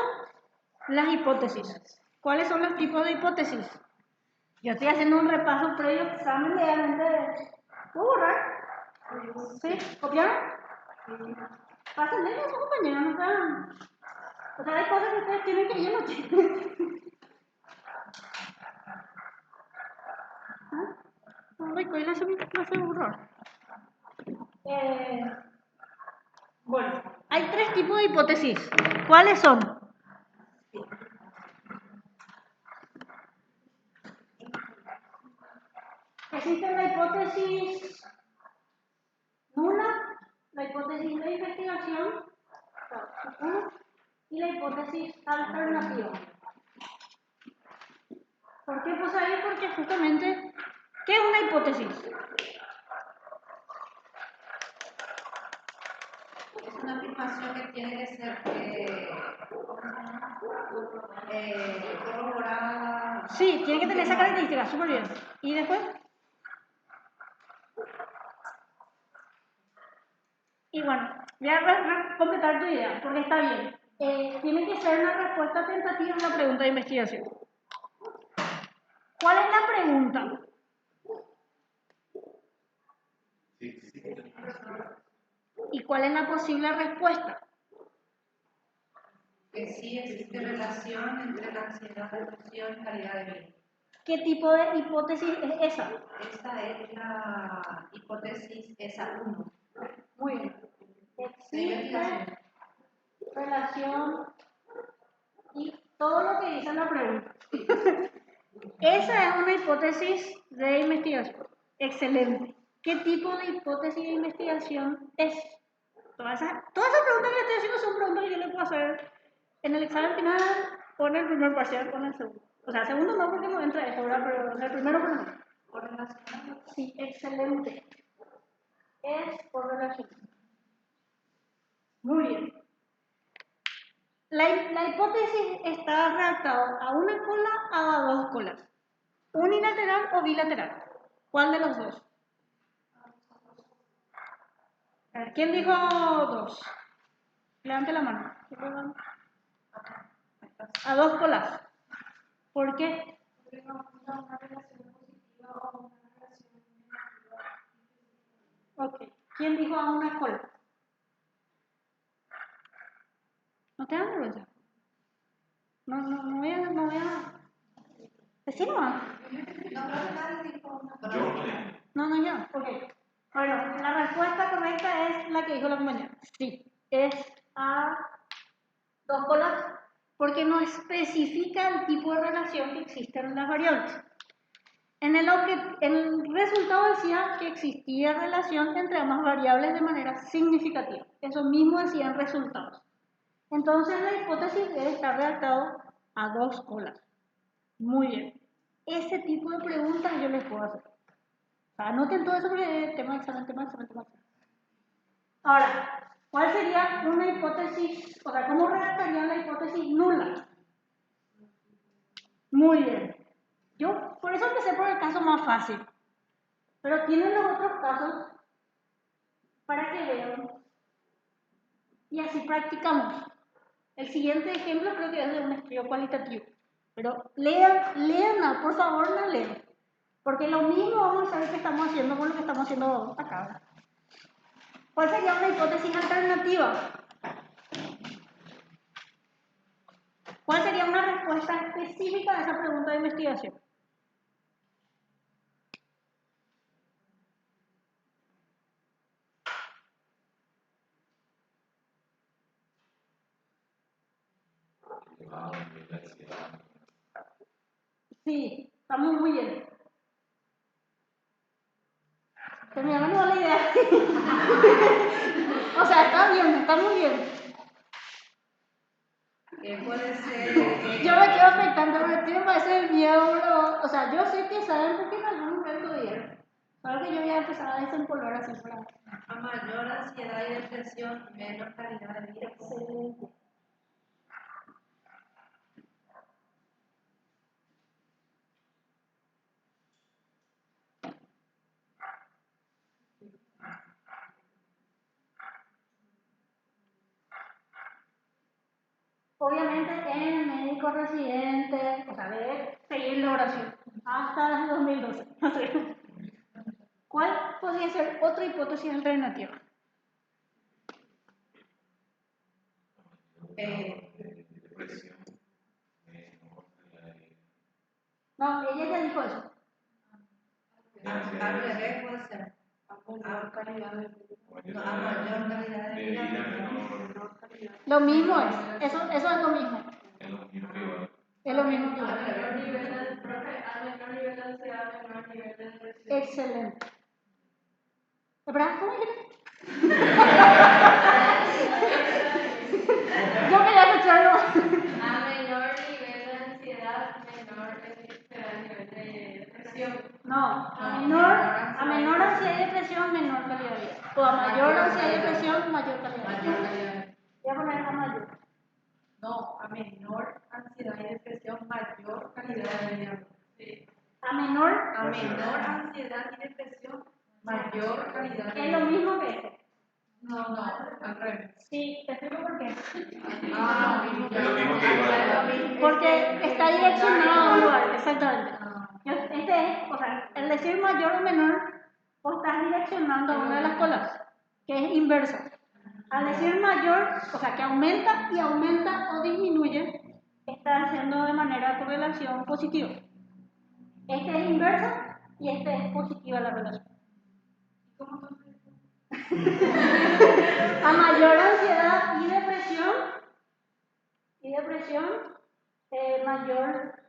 S1: Las hipótesis. ¿Cuáles son los tipos de hipótesis? Yo estoy haciendo un repaso previo examen legalmente. ¿Puedo borrar? ¿Sí? ¿Copiaron? Pásenle a sus compañeros, no sean. O sea, hay cosas que ustedes tienen que yo no tengo. No recuerdo eso mi clase de borrar. Bueno, hay 3 tipos de hipótesis. ¿Cuáles son? la hipótesis nula, la hipótesis de investigación, y la hipótesis alternativa. ¿Por qué puse ahí? Porque justamente, ¿qué es una hipótesis?
S4: Es una afirmación que tiene que ser corroborada.
S1: Sí, tiene que tener esa característica, súper bien. ¿Y después? Y bueno, voy a completar tu idea, porque está bien. Tiene que ser una respuesta tentativa a una pregunta de investigación. ¿Cuál es la pregunta? ¿Y cuál es la posible respuesta?
S4: Que sí existe relación entre la ansiedad, depresión y calidad de vida.
S1: ¿Qué tipo de hipótesis es esa?
S4: Esta es la hipótesis esa 1.
S1: Muy bien. Existe relación y todo lo que dice la pregunta. Esa es una hipótesis de investigación. Excelente. ¿Qué tipo de hipótesis de investigación es? Todas esas preguntas que le estoy haciendo son preguntas que yo le puedo hacer en el examen final o en el primer parcial o en el segundo. O sea, segundo no porque no entra esto, ¿verdad? Pero en el primero por lo menos.
S4: ¿Por relación?
S1: Sí, excelente. Es por relación. Muy bien. La hipótesis está redactada a una cola o a dos colas. ¿Unilateral o bilateral? ¿Cuál de los dos? A ver, ¿quién dijo dos? Levante la mano. A dos colas. ¿Por qué?
S2: Una relación positiva o una relación negativa.
S1: Ok. ¿Quién dijo a una cola? ¿No te dan vergüenza? No voy a... Decí nomás.
S4: No, creo que nadie dijo una
S3: Yo no digo.
S1: No, ya. Ok. Bueno, la respuesta correcta es la que dijo la compañera. Sí. Es a dos colas porque no especifica el tipo de relación que existen en las variables. En el resultado decía que existía relación entre ambas variables de manera significativa. Eso mismo decía en resultados. Entonces la hipótesis debe estar redactado a dos colas. Muy bien. Ese tipo de preguntas yo les puedo hacer. O sea, anoten todo eso porque tema de examen. Ahora, ¿cuál sería una hipótesis? O sea, ¿cómo redactarían la hipótesis nula? Muy bien. Yo por eso empecé por el caso más fácil. Pero tienen los otros casos para que vean. Y así practicamos. El siguiente ejemplo creo que es de un estudio cualitativo. Pero lean, por favor, no lean. Porque lo mismo vamos a ver que estamos haciendo con lo que estamos haciendo acá. ¿Cuál sería una hipótesis alternativa? ¿Cuál sería una respuesta específica a esa pregunta de investigación? Sí, estamos muy bien. Terminamos no la idea. O sea, está muy bien.
S4: Puede ser.
S1: Yo me quedo expectante porque me parece el miedo, bro. O sea, yo sé que saben porque en algún momento dieron. Claro que yo ya empezaba a desempolvar así para.
S4: A mayor ansiedad y depresión, menor calidad de vida.
S1: Excelente. Obviamente en el médico residente, o sea, debe seguir la oración hasta el 2012. No sé. ¿Cuál podría ser otra hipótesis alternativa? No, ella ya dijo eso.
S4: Al revés puede ser. A mayor calidad de vida.
S1: Lo mismo es, eso es lo mismo. Es lo mismo que
S2: A menor nivel de ansiedad, menor nivel de depresión.
S1: Excelente. ¿Verdad? ¿Cómo dijiste? Yo quería escucharlo.
S2: A menor nivel de ansiedad, menor será el nivel de depresión.
S1: No, a menor ansiedad y depresión, menor calidad de vida. O a mayor ansiedad y depresión, mayor calidad de vida. Voy a poner a mayor.
S4: No, a menor ansiedad y depresión, mayor calidad de vida.
S2: Sí.
S1: A menor,
S4: ansiedad y depresión, mayor calidad de vida.
S1: es lo mismo que este.
S4: No, al revés.
S1: Sí, te explico por qué.
S3: Es lo mismo que igual.
S1: Porque está direccionado a un lugar, exactamente. Este es, o sea, el decir mayor o menor, vos estás direccionando a una de las colas, que es inversa. Al decir mayor, o sea, que aumenta o disminuye, está haciendo de manera correlación positiva. Este es inversa y este es positiva la relación. A mayor ansiedad y depresión, mayor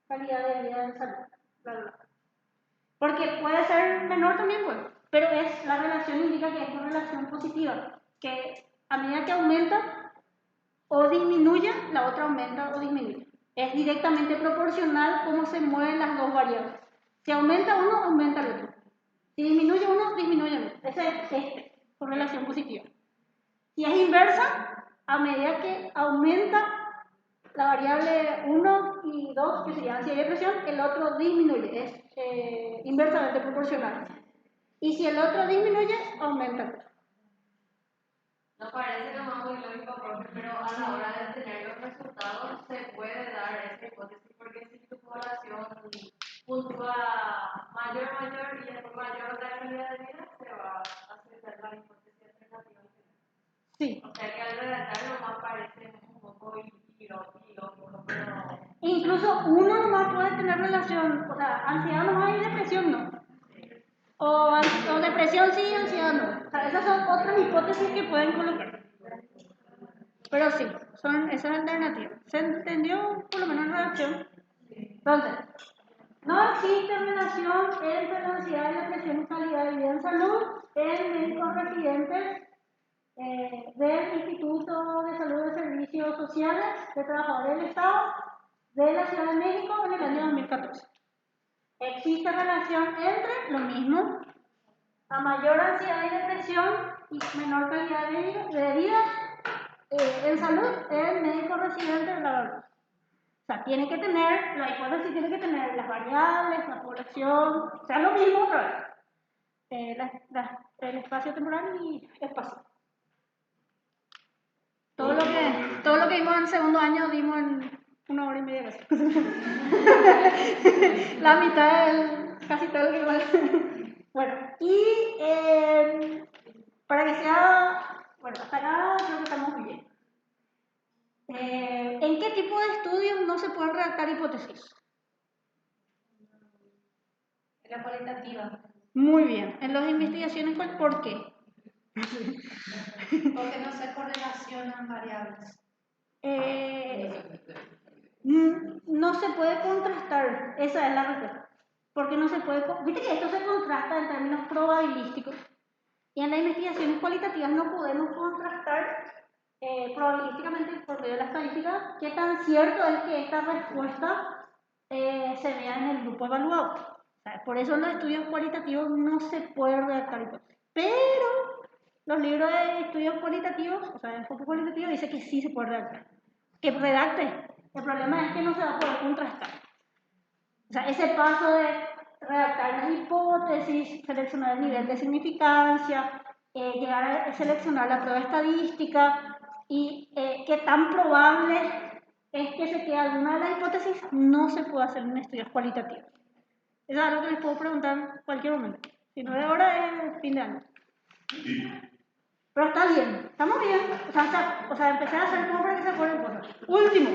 S1: calidad de vida en salud. Porque puede ser menor también, pues, pero la relación indica que es correlación positiva, que a medida que aumenta o disminuye, la otra aumenta o disminuye. Es directamente proporcional cómo se mueven las dos variables. Si aumenta uno, aumenta el otro. Si disminuye uno, disminuye el otro. Esa es correlación positiva. Si es inversa, a medida que aumenta la variable 1 y 2, que sería ansiedad y depresión, el otro disminuye, es inversamente proporcional. Y si el otro disminuye, aumenta el otro.
S2: No parece nomás muy lógico, profe, pero a la hora de tener los resultados se puede dar esa hipótesis, porque si tu población puntúa mayor y después mayor la calidad de vida, se va a aceptar la hipótesis alternativa.
S1: Sí.
S2: O sea que al redactar nomás parece un poco ilógico, pero...
S1: Incluso uno nomás puede tener relación, o sea, ansiedad nomás y depresión no. O depresión sí, ansiedad no. O sea, esas son otras hipótesis que pueden colocar. Pero sí, son esas alternativas. ¿Se entendió por lo menos la redacción? Entonces, no existe relación entre la ansiedad y la depresión y calidad de vida en salud en médicos residentes del Instituto de Salud de Servicios Sociales de Trabajadores del Estado de la Ciudad de México en el año 2014. Existe relación entre lo mismo, a mayor ansiedad y depresión y menor calidad de vida en salud en médicos residentes de la salud. O sea, tiene que tener, la hipótesis tiene que tener las variables, la población, o sea, lo mismo otra vez. El espacio temporal y espacio. Todo lo que vimos en segundo año dimos en 1 hora y media casi. La mitad casi todo lo que vimos. Bueno, y para que sea, bueno, hasta acá creo que estamos bien. ¿En qué tipo de estudios no se pueden redactar hipótesis?
S4: En la cualitativa.
S1: Muy bien. En las investigaciones, ¿por qué?
S4: Porque no se correlacionan variables.
S1: No se puede contrastar, esa es la respuesta. Porque no se puede, viste que esto se contrasta en términos probabilísticos. Y en las investigaciones cualitativas no podemos contrastar probabilísticamente por medio de la estadística qué tan cierto es que esta respuesta se vea en el grupo evaluado. O sea, por eso en los estudios cualitativos no se puede redactar hipótesis. Pero los libros de estudios cualitativos, o sea, de enfoque cualitativo, dice que sí se puede redactar. Que redacte. El problema es que no se va a poder contrastar. O sea, ese paso de redactar las hipótesis, seleccionar el nivel de significancia, llegar a seleccionar la prueba estadística y qué tan probable es que se quede alguna de las hipótesis, no se puede hacer en estudios cualitativos. Eso es algo que les puedo preguntar en cualquier momento. Si no de ahora, es fin de año. Pero está bien, estamos bien. O sea, empecé a hacer como para que se acuerden cosas. Último,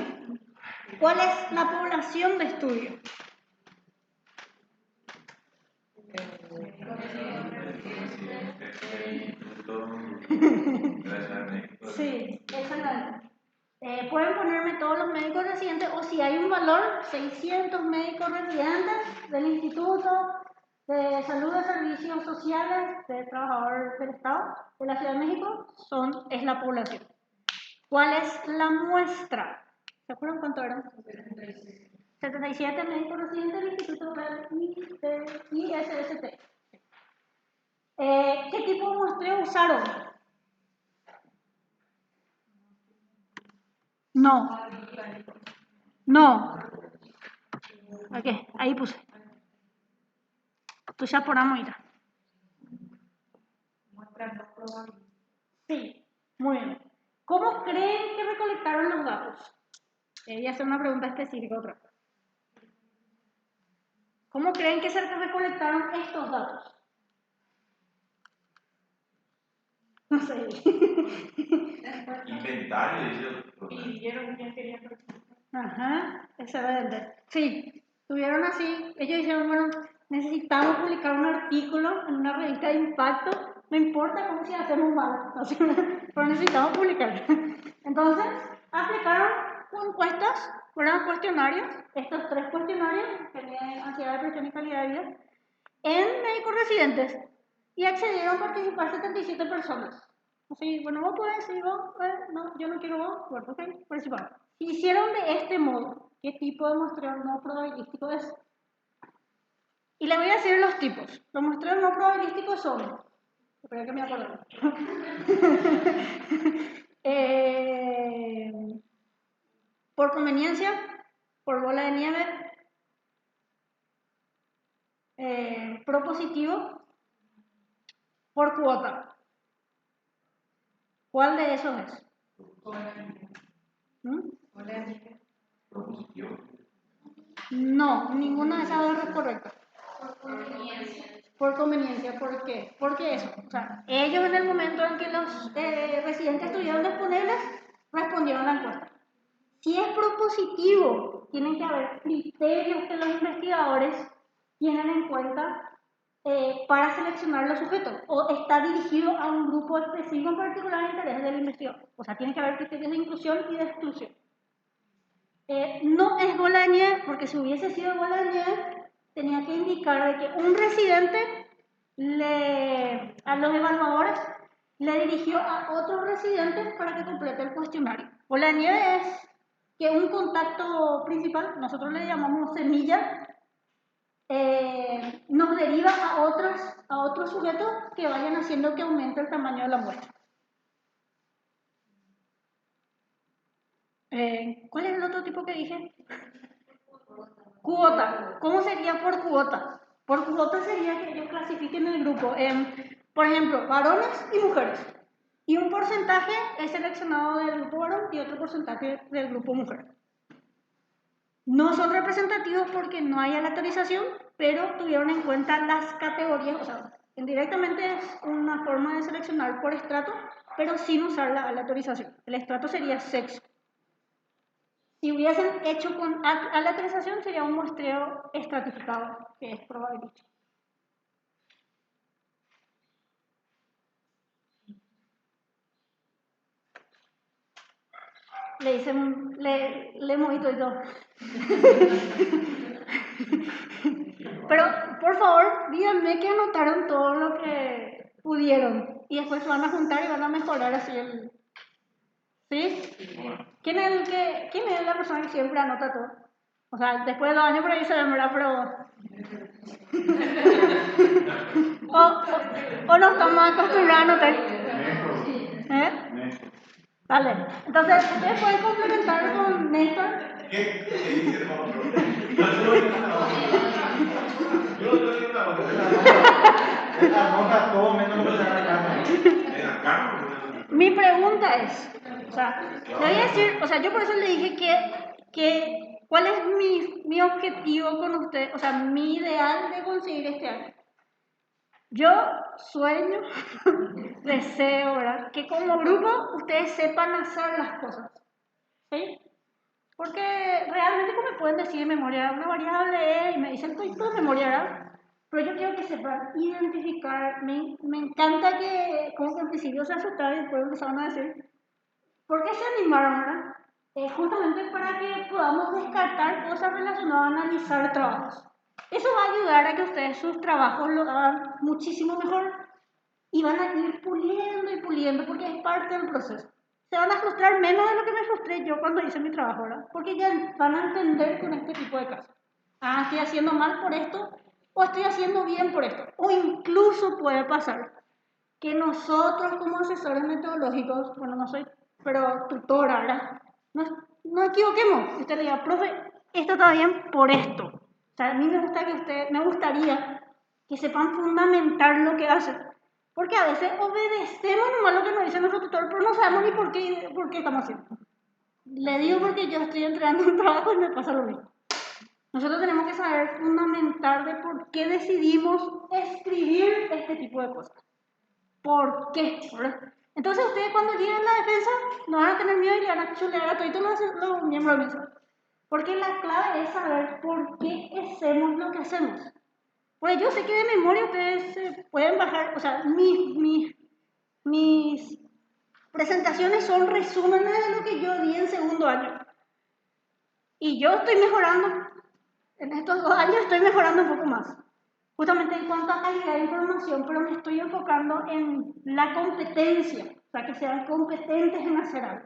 S1: ¿cuál es la población de estudio? Sí, exactamente. Pueden ponerme todos los médicos residentes o si hay un valor, 600 médicos residentes del Instituto de Salud de Servicios Sociales del Trabajador del Estado de la Ciudad de México, es la población. ¿Cuál es la muestra? ¿Se acuerdan cuánto eran? 77 médicos residentes del Instituto del ISST. ¿Qué tipo de muestreo usaron? No. Ok, ahí puse. Tú ya por ir. Sí, muy bien. ¿Cómo creen que recolectaron los datos? Voy a hacer una pregunta específica otra vez. ¿Cómo creen que se recolectaron estos datos? No sé.
S3: Inventario,
S2: Y vieron quién quería participar.
S1: Ajá, excelente. Sí, tuvieron así, ellos dijeron, bueno, necesitamos publicar un artículo en una revista de impacto, no importa cómo si hacemos mal, así, pero necesitamos publicar. Entonces, aplicaron encuestas, fueron cuestionarios, estos 3 cuestionarios, ansiedad, depresión y calidad de vida, en médicos residentes, y accedieron a participar 77 personas. Así, bueno, vos podés, sí, vos, no, yo no quiero vos, bueno, ok, participar. Si hicieron de este modo, ¿qué tipo de muestreo no probabilístico es? Y les voy a decir los tipos. Los muestreos no probabilísticos son, espera que me acuerdo. Por conveniencia, por bola de nieve, propositivo, por cuota. ¿Cuál de esos es? No, ninguna de esas dos es correcta. Por conveniencia, ¿por qué? Porque eso, o sea, ellos en el momento en que los residentes estuvieron disponibles, respondieron a la encuesta. Si es propositivo, tienen que haber criterios que los investigadores tienen en cuenta para seleccionar los sujetos, o está dirigido a un grupo específico en particular de interés del investigador. O sea, tiene que haber criterios de inclusión y de exclusión. No es bola de nieve, porque si hubiese sido bola de nieve, tenía que indicar de que un residente a los evaluadores le dirigió a otros residentes para que complete el cuestionario. Bola de nieve es que un contacto principal, nosotros le llamamos semilla, nos deriva a otros sujetos que vayan haciendo que aumente el tamaño de la muestra. ¿Cuál es el otro tipo que dije? Cuota. ¿Cómo sería por cuota? Por cuota sería que ellos clasifiquen el grupo en, por ejemplo, varones y mujeres. Y un porcentaje es seleccionado del grupo varón y otro porcentaje del grupo mujer. No son representativos porque no hay aleatorización, pero tuvieron en cuenta las categorías, o sea, indirectamente es una forma de seleccionar por estrato, pero sin usar la aleatorización. El estrato sería sexo. Si hubiesen hecho con aleatorización, sería un muestreo estratificado, que es probabilístico. Le hice le mojito y todo. Pero, por favor, díganme que anotaron todo lo que pudieron. Y después van a juntar y van a mejorar así el... ¿Sí? ¿Quién es la persona que siempre anota todo? O sea, después de 2 años por ahí se demora, pero... o no estamos acostumbrados a anotar. ¿Eh? Vale. Entonces, ustedes pueden complementar con Néstor.
S3: ¿Qué dice el otro? Yo doy una
S5: Anota todo menos lo que se haga acá.
S1: Mi pregunta es, o sea, le voy a decir, o sea, yo por eso le dije que ¿cuál es mi objetivo con usted? O sea, mi ideal de conseguir este año. Yo sueño, deseo, ¿verdad? Que como grupo ustedes sepan hacer las cosas. ¿Sí? Porque realmente como me pueden decir memoria una variable y me dicen todo memoria, ¿verdad? Pero yo quiero que sepan identificar, me encanta que como que al principio se asustaron y después empezaron a decir, ¿por qué se animaron, verdad? justamente para que podamos descartar cosas relacionadas a analizar trabajos. Eso va a ayudar a que ustedes sus trabajos lo hagan muchísimo mejor y van a ir puliendo y puliendo porque es parte del proceso. Se van a frustrar menos de lo que me frustré yo cuando hice mi trabajo, ¿verdad? Porque ya van a entender con este tipo de casos. Ah, estoy haciendo mal por esto o estoy haciendo bien por esto. O incluso puede pasar que nosotros como asesores metodológicos, bueno, no soy, pero tutora, ¿verdad? No equivoquemos. Usted le diga, profe, esto está bien por esto. O sea, a mí me gustaría que sepan fundamentar lo que hacen. Porque a veces obedecemos nomás lo que nos dice nuestro tutor, pero no sabemos ni por qué estamos haciendo. Le digo porque yo estoy entrenando un trabajo y me pasa lo mismo. Nosotros tenemos que saber fundamentar de por qué decidimos escribir este tipo de cosas. ¿Por qué? ¿Verdad? Entonces ustedes cuando lleguen a la defensa no van a tener miedo y le van a chulear a todos los miembros de mesa. Porque la clave es saber por qué hacemos lo que hacemos. Pues yo sé que de memoria ustedes pueden bajar, o sea, mis presentaciones son resúmenes de lo que yo di en segundo año. Y yo estoy mejorando, en estos 2 años estoy mejorando un poco más. Justamente en cuanto a calidad de información, pero me estoy enfocando en la competencia, o sea, que sean competentes en hacer algo.